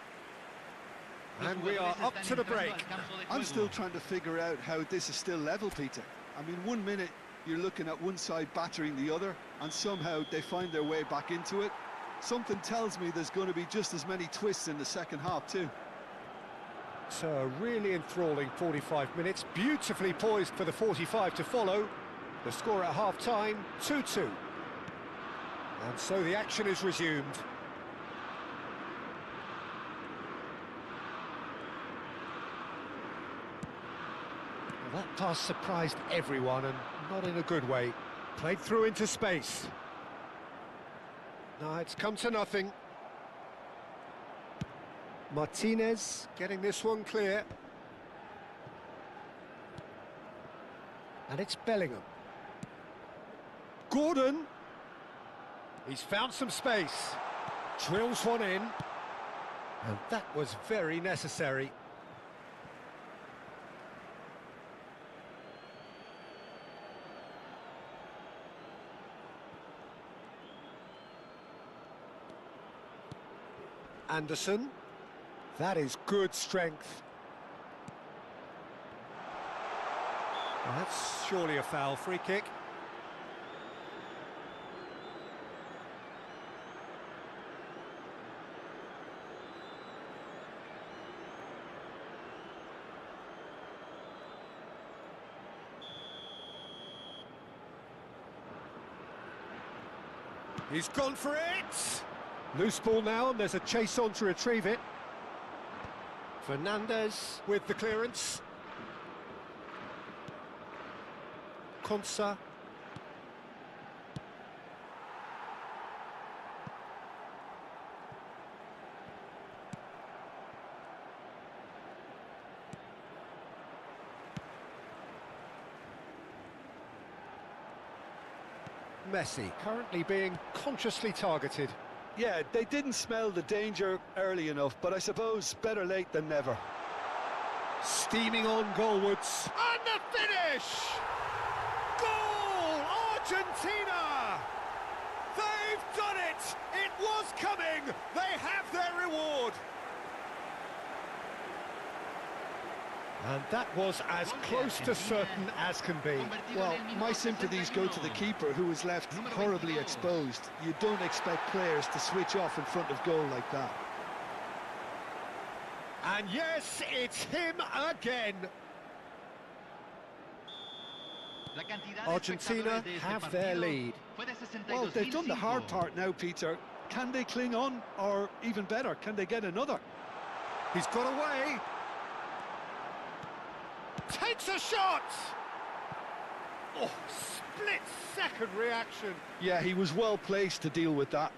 And we are up to the break. I'm still trying to figure out how this is still level, Peter. I mean, 1 minute you're looking at one side battering the other, and somehow they find their way back into it. Something tells me there's going to be just as many twists in the second half too. So a really enthralling 45 minutes, beautifully poised for the 45 to follow. The score at half-time, 2-2. And so the action is resumed. Well, that pass surprised everyone, and not in a good way. Played through into space. No, it's come to nothing. Martinez getting this one clear. And it's Bellingham. Gordon. He's found some space. Drills one in. And that was very necessary. Anderson. That is good strength. Well, that's surely a foul. Free kick. He's gone for it! Loose ball now, and there's a chase on to retrieve it. Fernandez with the clearance. Konsa. Messi currently being consciously targeted. Yeah, they didn't smell the danger early enough, but I suppose better late than never. Steaming on goalwards. And the finish! Goal! Argentina! They've done it! It was coming! They have their reward! And that was as close to certain as can be. Well, my sympathies go to the keeper, who was left horribly exposed. You don't expect players to switch off in front of goal like that. And yes, it's him again. Argentina have their lead. Well, they've done the hard part now, Peter. Can they cling on, or even better, can they get another? He's got away. Takes a shot! Oh, split-second reaction. Yeah, he was well placed to deal with that.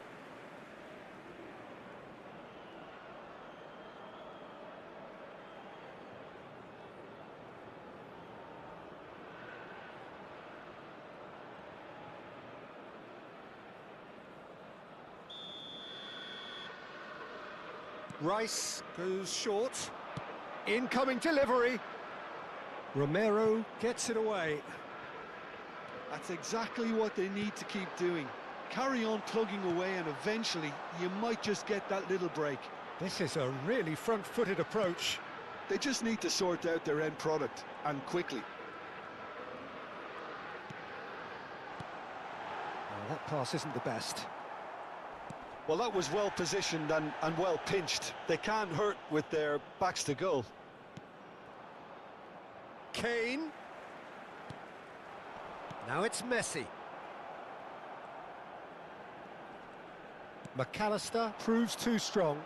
Rice goes short. Incoming delivery. Romero gets it away. That's exactly what they need to keep doing. Carry on plugging away, and eventually you might just get that little break. This is a really front-footed approach. They just need to sort out their end product, and quickly. Oh, that pass isn't the best. Well, that was well positioned and well pinched. They can't hurt with their backs to goal. Kane. Now it's Messi. McAllister proves too strong.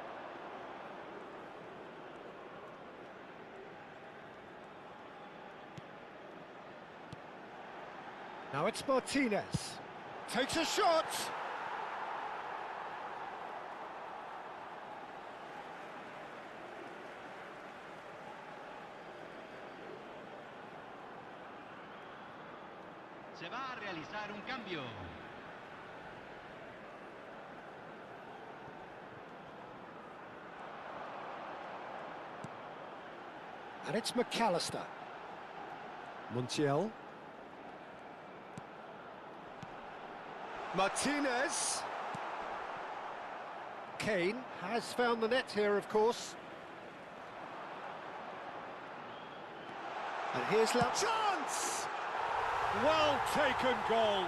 Now it's Martinez. Takes a shot. Se va a realizar un cambio. And it's McAllister. Montiel. Martinez. Kane has found the net here, of course. And here's La chance! Well taken goal.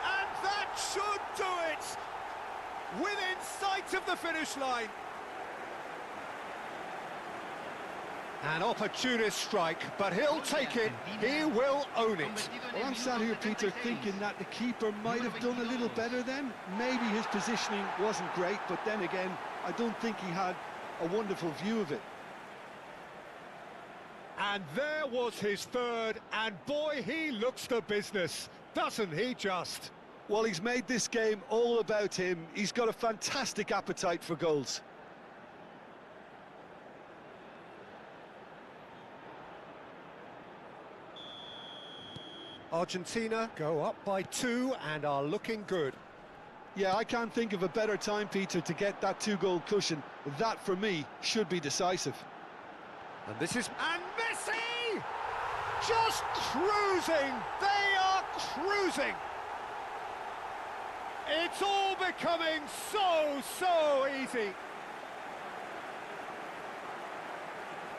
And that should do it! Within sight of the finish line. An opportunist strike, but he'll take it. He will own it. Well, I'm sat here, Peter, thinking that the keeper might have done a little better then. Maybe his positioning wasn't great, but then again, I don't think he had a wonderful view of it. And there was his third, and boy, he looks the business, doesn't he just? Well, he's made this game all about him. He's got a fantastic appetite for goals. Argentina go up by 2 and are looking good. Yeah, I can't think of a better time, Peter, to get that 2-goal cushion. That, for me, should be decisive. And this is... And Messi! Just cruising! They are cruising! It's all becoming so easy.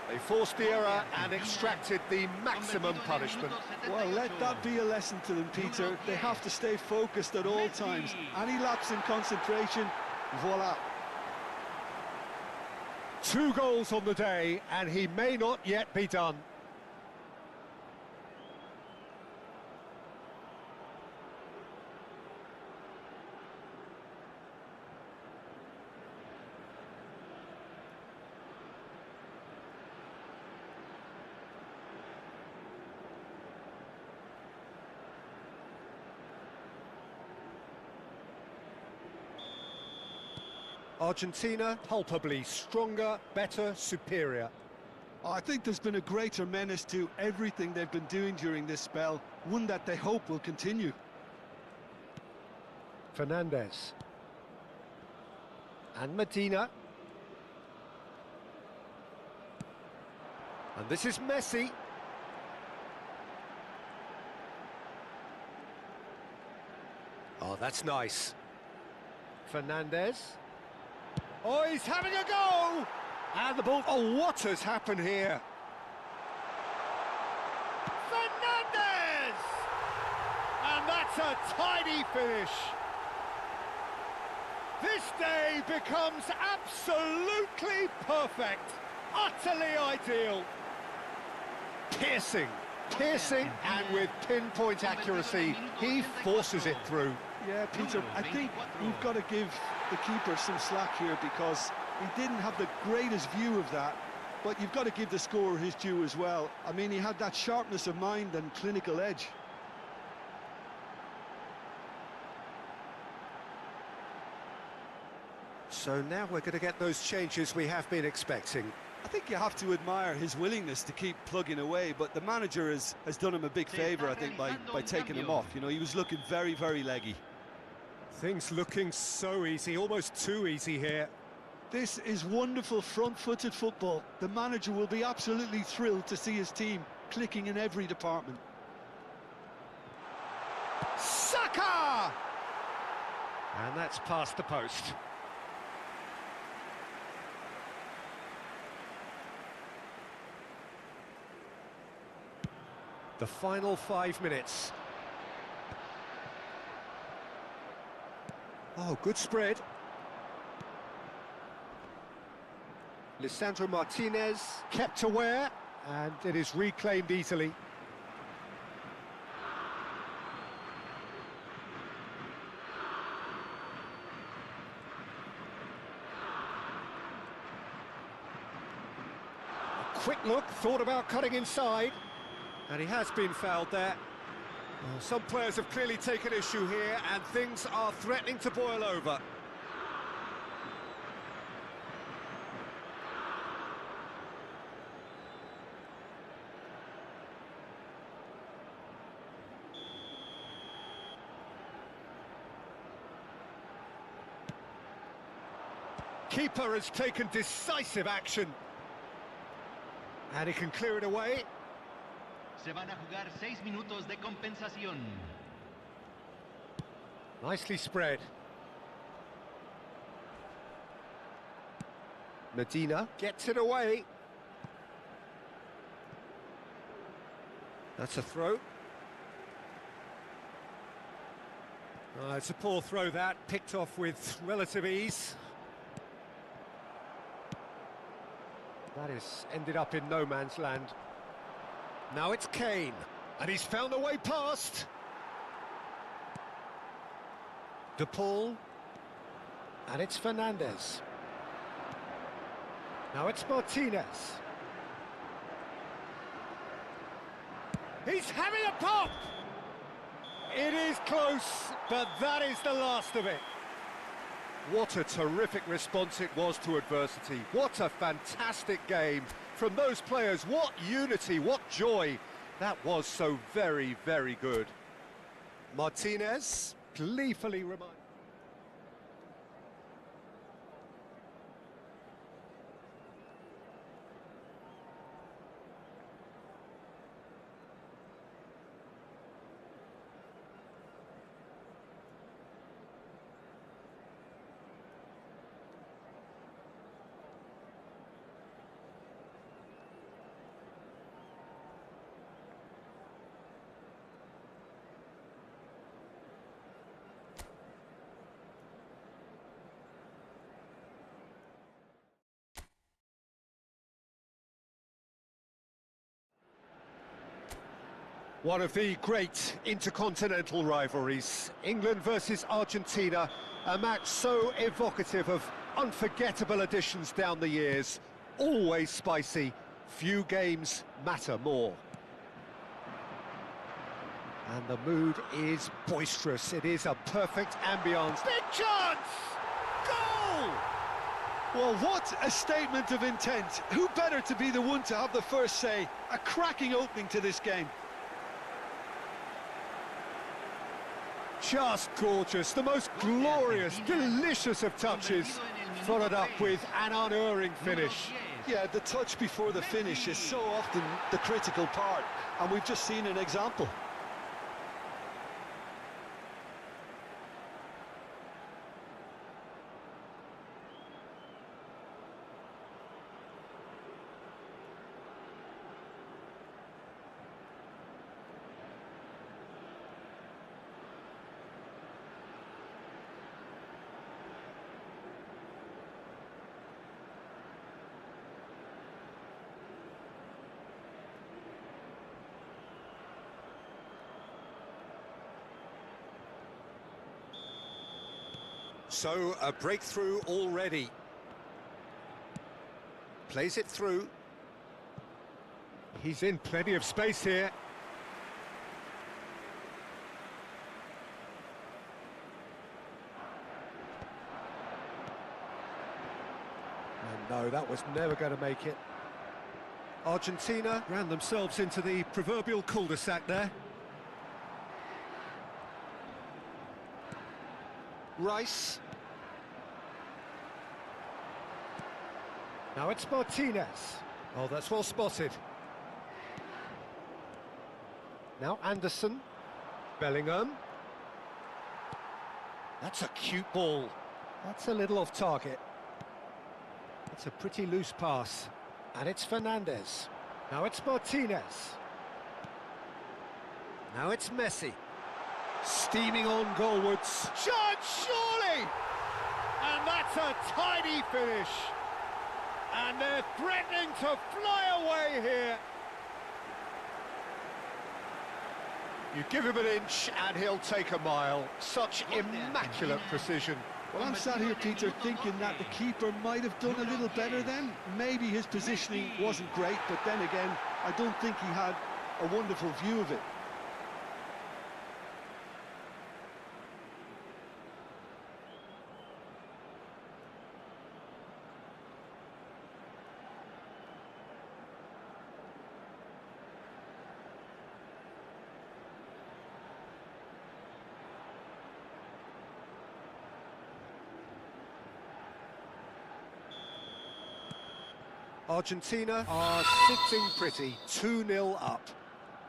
They forced the error and extracted the maximum punishment. Well, let that be a lesson to them, Peter. They have to stay focused at all times. Any lapse in concentration, voila. 2 goals on the day, and he may not yet be done. Argentina, palpably stronger, better, superior. I think there's been a greater menace to everything they've been doing during this spell, one that they hope will continue. Fernandez. And Medina. And this is Messi. Oh, that's nice. Fernandez. Oh, he's having a go! And the ball... Oh, what has happened here? Fernandez! And that's a tidy finish. This day becomes absolutely perfect. Utterly ideal. Piercing, and with pinpoint accuracy, he forces it through. Yeah, Peter, I think we've got to give the keeper some slack here because he didn't have the greatest view of that, but you've got to give the scorer his due as well. I mean, he had that sharpness of mind and clinical edge. So now we're going to get those changes we have been expecting. I think you have to admire his willingness to keep plugging away, but the manager has done him a big favour, I think, by taking him off. You know, he was looking very, very leggy. Things looking so easy, almost too easy here. This is wonderful front-footed football. The manager will be absolutely thrilled to see his team clicking in every department. Saka! And that's past the post. The final 5 minutes. Oh, good spread. Lisandro Martinez kept aware, and it is reclaimed easily. A quick look, thought about cutting inside. And he has been fouled there. Well, some players have clearly taken issue here, and things are threatening to boil over. Keeper has taken decisive action. And he can clear it away. Se van a jugar 6 minutos de compensación. Nicely spread. Medina gets it away. That's a throw. It's a poor throw that, picked off with relative ease. That is ended up in no man's land. Now it's Kane, and he's found a way past. De Paul, and it's Fernandez. Now it's Martinez. He's having a pop! It is close, but that is the last of it. What a terrific response it was to adversity. What a fantastic game from those players. What unity, what joy. That was so very, very good. Martinez gleefully reminded. One of the great intercontinental rivalries, England versus Argentina, a match so evocative of unforgettable additions down the years, always spicy, few games matter more. And the mood is boisterous, it is a perfect ambience. Big chance! Goal! Well, what a statement of intent. Who better to be the one to have the first say? A cracking opening to this game. Just gorgeous, the most glorious, delicious of touches, followed up with an unerring finish. Yeah, the touch before the finish is so often the critical part, and we've just seen an example. So, a breakthrough already. Plays it through. He's in plenty of space here. And no, that was never going to make it. Argentina ran themselves into the proverbial cul-de-sac there. Rice. Now it's Martinez. Oh, that's well spotted. Now Anderson. Bellingham. That's a cute ball. That's a little off target. It's a pretty loose pass. And it's Fernandez. Now it's Martinez. Now it's Messi. Steaming on goalwards. Chance, surely! And that's a tidy finish. And they're threatening to fly away here. You give him an inch and he'll take a mile. Such immaculate precision. Well, I'm sat here, Peter, thinking that the keeper might have done a little better then. Maybe his positioning wasn't great, but then again, I don't think he had a wonderful view of it. Argentina are sitting pretty, 2-0 up.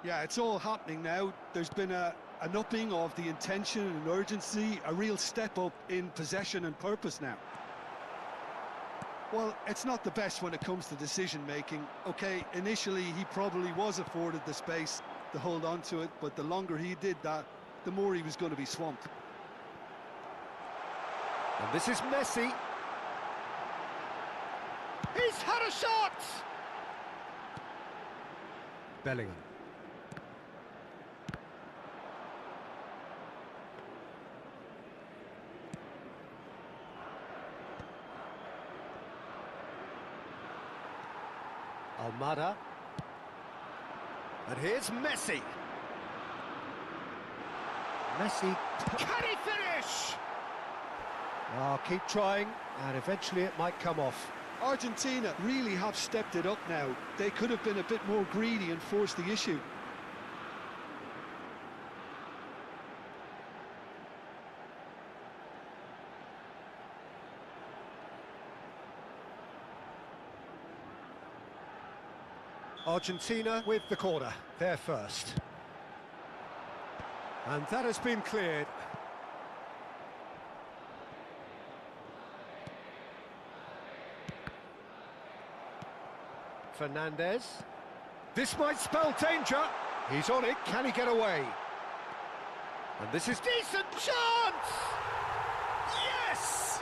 Yeah, it's all happening now. There's been an upping of the intention and urgency, a real step up in possession and purpose now. Well, it's not the best when it comes to decision-making. Okay, initially he probably was afforded the space to hold on to it, but the longer he did that, the more he was going to be swamped. And this is Messi. He's had a shot! Bellingham. Almada. And here's Messi. Messi. Can he finish? Oh, keep trying, and eventually it might come off. Argentina really have stepped it up now. They could have been a bit more greedy and forced the issue. Argentina with the corner, they're first. And that has been cleared. Fernandez. This might spell danger. He's on it. Can he get away? And this is decent chance! Yes!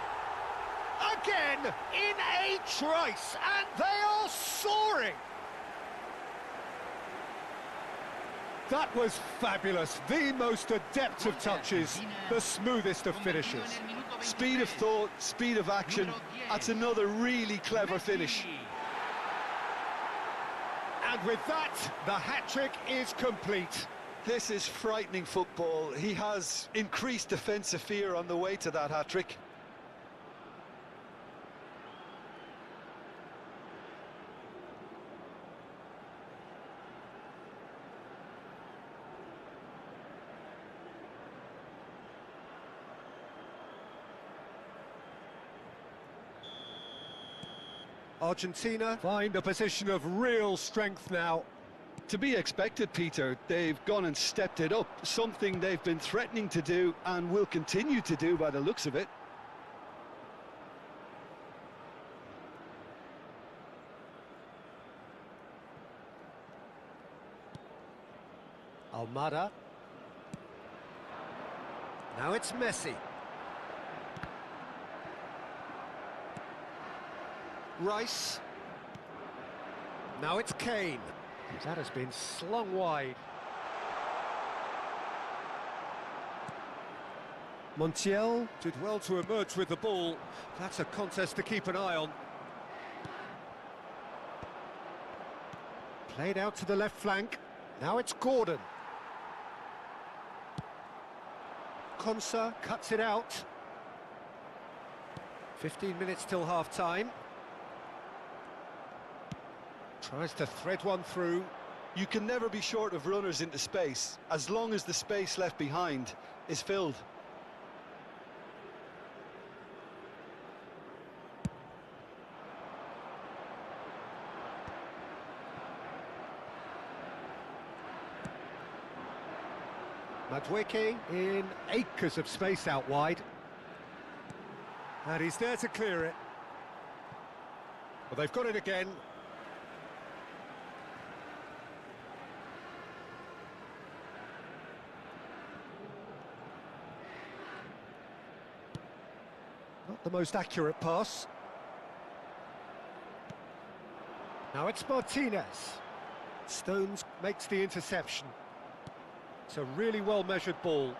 Again, in a trice, and they are soaring! That was fabulous. The most adept of touches, the smoothest of finishes. Speed of thought, speed of action. That's another really clever finish. And with that, the hat-trick is complete. This is frightening football. He has increased defensive fear on the way to that hat-trick. Argentina find a position of real strength now. To be expected, Peter. They've gone and stepped it up, something they've been threatening to do and will continue to do by the looks of it. Almada. Now it's Messi. Rice. Now it's Kane. That has been slung wide. Montiel did well to emerge with the ball. That's a contest to keep an eye on. Played out to the left flank. Now it's Gordon. Konsa cuts it out. 15 minutes till half-time. Tries to thread one through. You can never be short of runners into space, as long as the space left behind is filled. Madueke in acres of space out wide. And he's there to clear it. Well, they've got it again. Not the most accurate pass. Now it's Martinez. Stones makes the interception. It's a really well-measured ball.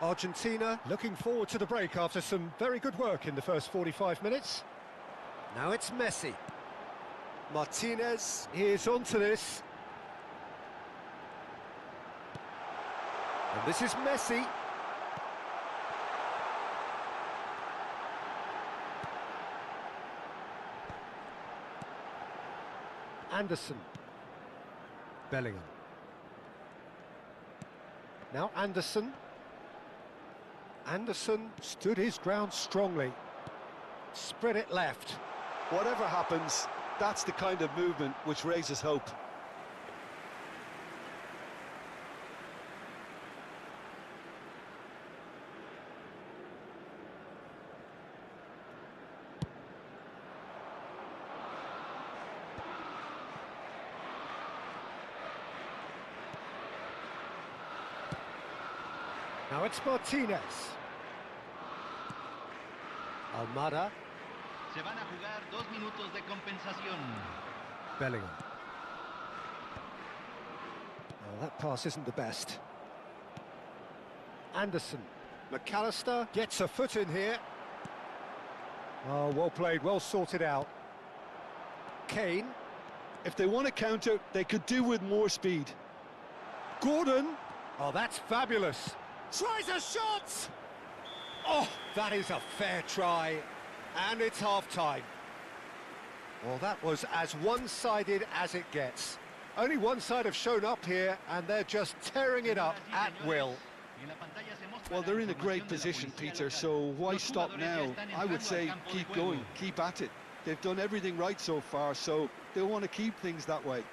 Argentina looking forward to the break after some very good work in the first 45 minutes. Now it's Messi. Martinez is onto this. And this is Messi. Anderson. Bellingham. Now Anderson. Anderson stood his ground strongly. Spread it left. Whatever happens, that's the kind of movement which raises hope. Now it's Martinez. Almada. Se van a jugar 2 minutos de compensación. Bellingham. Well, that pass isn't the best. Anderson. McAllister gets a foot in here. Oh, well played, well sorted out. Kane. If they want to counter, they could do with more speed. Gordon. Oh, that's fabulous. Tries a shot! Oh, that is a fair try. And it's half-time. Well, that was as one-sided as it gets. Only one side have shown up here, and they're just tearing it up at will. Well, they're in a great position, Peter, so why stop now? I would say keep going, keep at it. They've done everything right so far, so they'll want to keep things that way.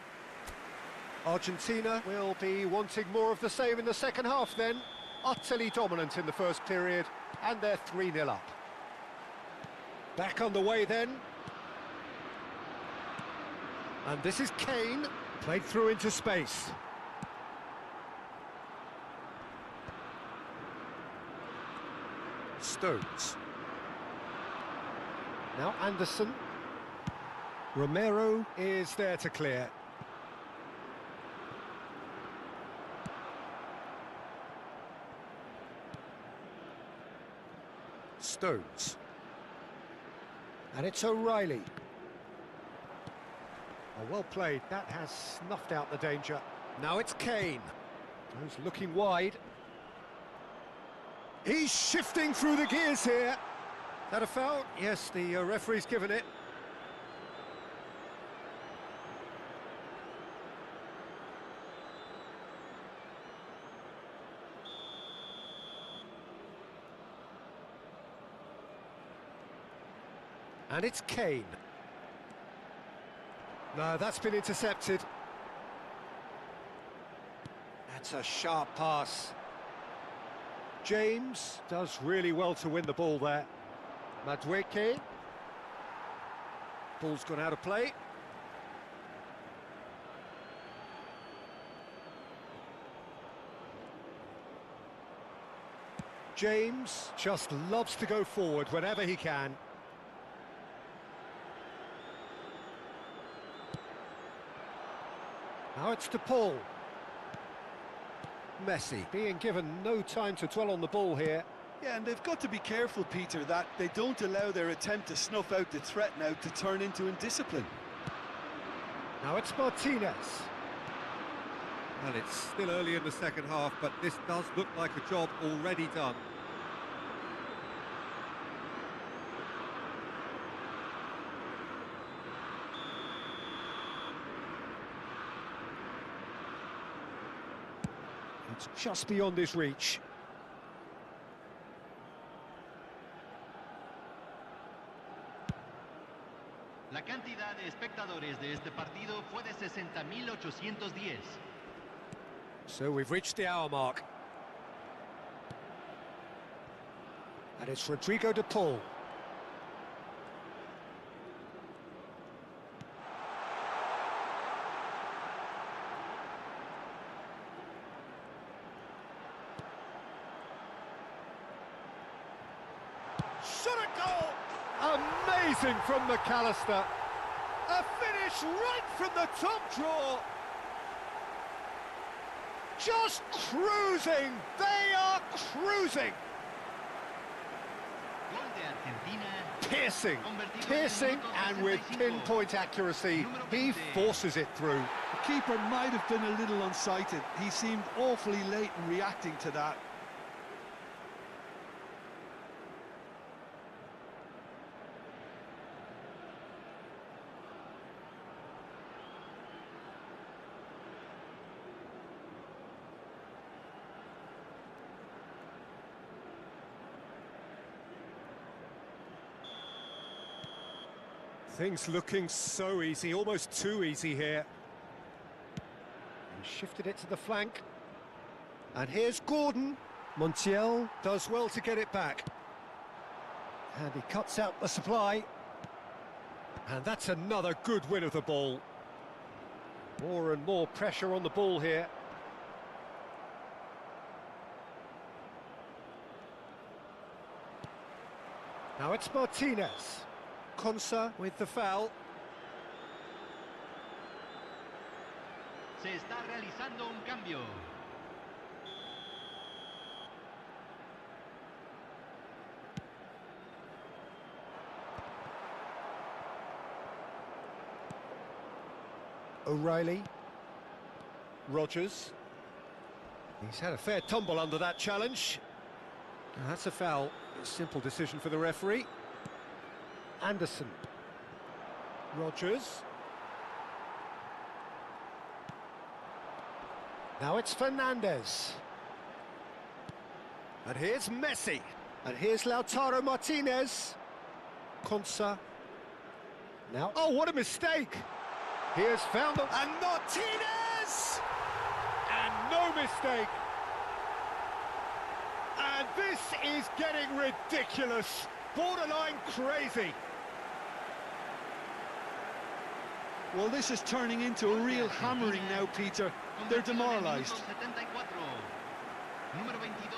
Argentina will be wanting more of the same in the second half then. Utterly dominant in the first period, and they're 3-0 up. Back on the way then. And this is Kane, played through into space. Stones. Now Anderson. Romero is there to clear. Stones. And it's O'Reilly. Oh, well played. That has snuffed out the danger. Now it's Kane. He's looking wide. He's shifting through the gears here. Is that a foul? Yes, the referee's given it. And it's Kane. No, that's been intercepted. That's a sharp pass. James does really well to win the ball there. Madueke. Ball's gone out of play. James just loves to go forward whenever he can. Now it's to Paul. Messi being given no time to dwell on the ball here. Yeah, and they've got to be careful, Peter, that they don't allow their attempt to snuff out the threat now to turn into indiscipline. Now it's Martinez. Well, it's still early in the second half, but this does look like a job already done. It's just beyond his reach. La cantidad de espectadores de este partido fue de 60.810. So we've reached the hour mark. And it's Rodrigo de Paul. Shot a goal! Amazing from McAllister. A finish right from the top draw. Just cruising. They are cruising. Gol de Argentina. Piercing, piercing, and with pinpoint accuracy, he forces it through. The keeper might have been a little unsighted. He seemed awfully late in reacting to that. Things looking so easy, almost too easy here. He shifted it to the flank. And here's Gordon. Montiel does well to get it back. And he cuts out the supply. And that's another good win of the ball. More and more pressure on the ball here. Now it's Martinez. Konsa with the foul. Se está realizando un cambio. O'Reilly. Rogers. He's had a fair tumble under that challenge. Now, that's a foul. A simple decision for the referee. Anderson. Rogers. Now it's Fernandez. And here's Messi. And here's Lautaro Martinez. Konsa. Now, oh, what a mistake! He has found them. And Martinez! And no mistake. And this is getting ridiculous. Borderline crazy. Well, this is turning into a real hammering now, Peter. They're demoralised. Número 22.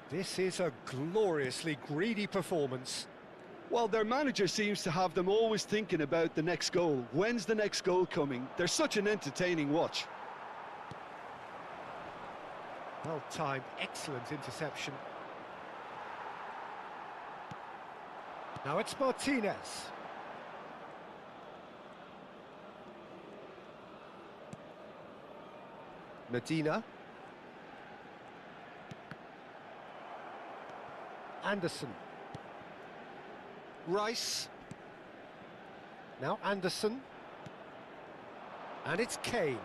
This is a gloriously greedy performance. Well, their manager seems to have them always thinking about the next goal. When's the next goal coming? They're such an entertaining watch. Well-timed, excellent interception. Now it's Martinez. Medina. Anderson. Rice. Now Anderson. And it's Kane.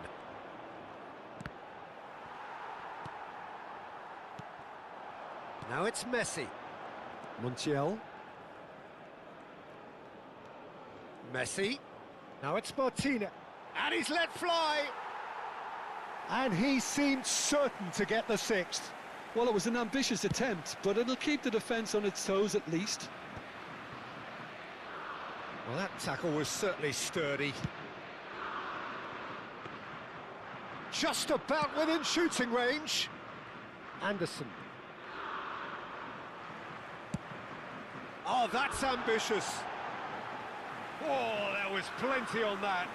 Now it's Messi. Montiel. Messi. Now it's Martinez. And he's let fly. And he seemed certain to get the sixth. Well, it was an ambitious attempt, but it'll keep the defence on its toes at least. Well, that tackle was certainly sturdy. Just about within shooting range. Anderson. Oh, that's ambitious. Oh, there was plenty on that.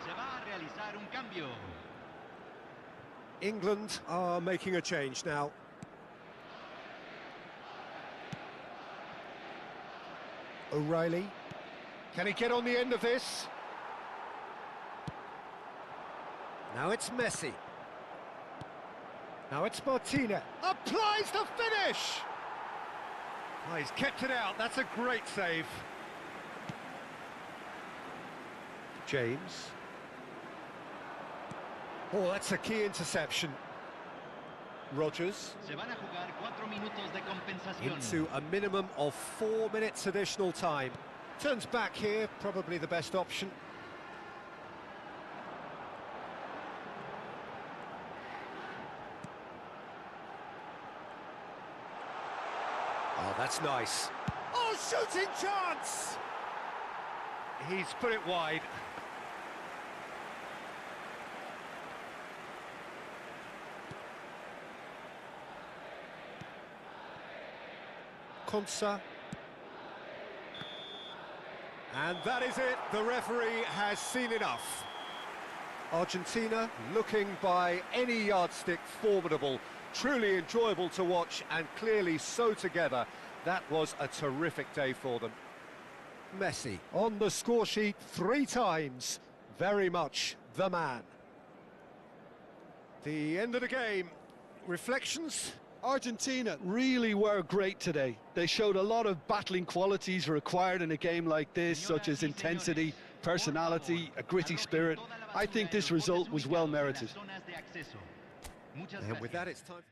Se va a realizar un cambio. England are making a change now. O'Reilly. Can he get on the end of this? Now it's Messi. Now it's Martinez. Applies the finish! Oh, he's kept it out. That's a great save. James. Oh, that's a key interception. Rodgers. Se van a jugar 4 minutos de compensación. Into a minimum of 4 minutes additional time. Turns back here, probably the best option. Oh, that's nice. Oh, shooting chance! He's put it wide. Konsa. And that is it. The referee has seen enough. Argentina looking by any yardstick formidable. Truly enjoyable to watch and clearly so together. That was a terrific day for them. Messi on the score sheet 3 times. Very much the man. The end of the game. Reflections? Argentina really were great today. They showed a lot of battling qualities required in a game like this, such as intensity, personality, a gritty spirit. I think this result was well merited. And with that, it's time.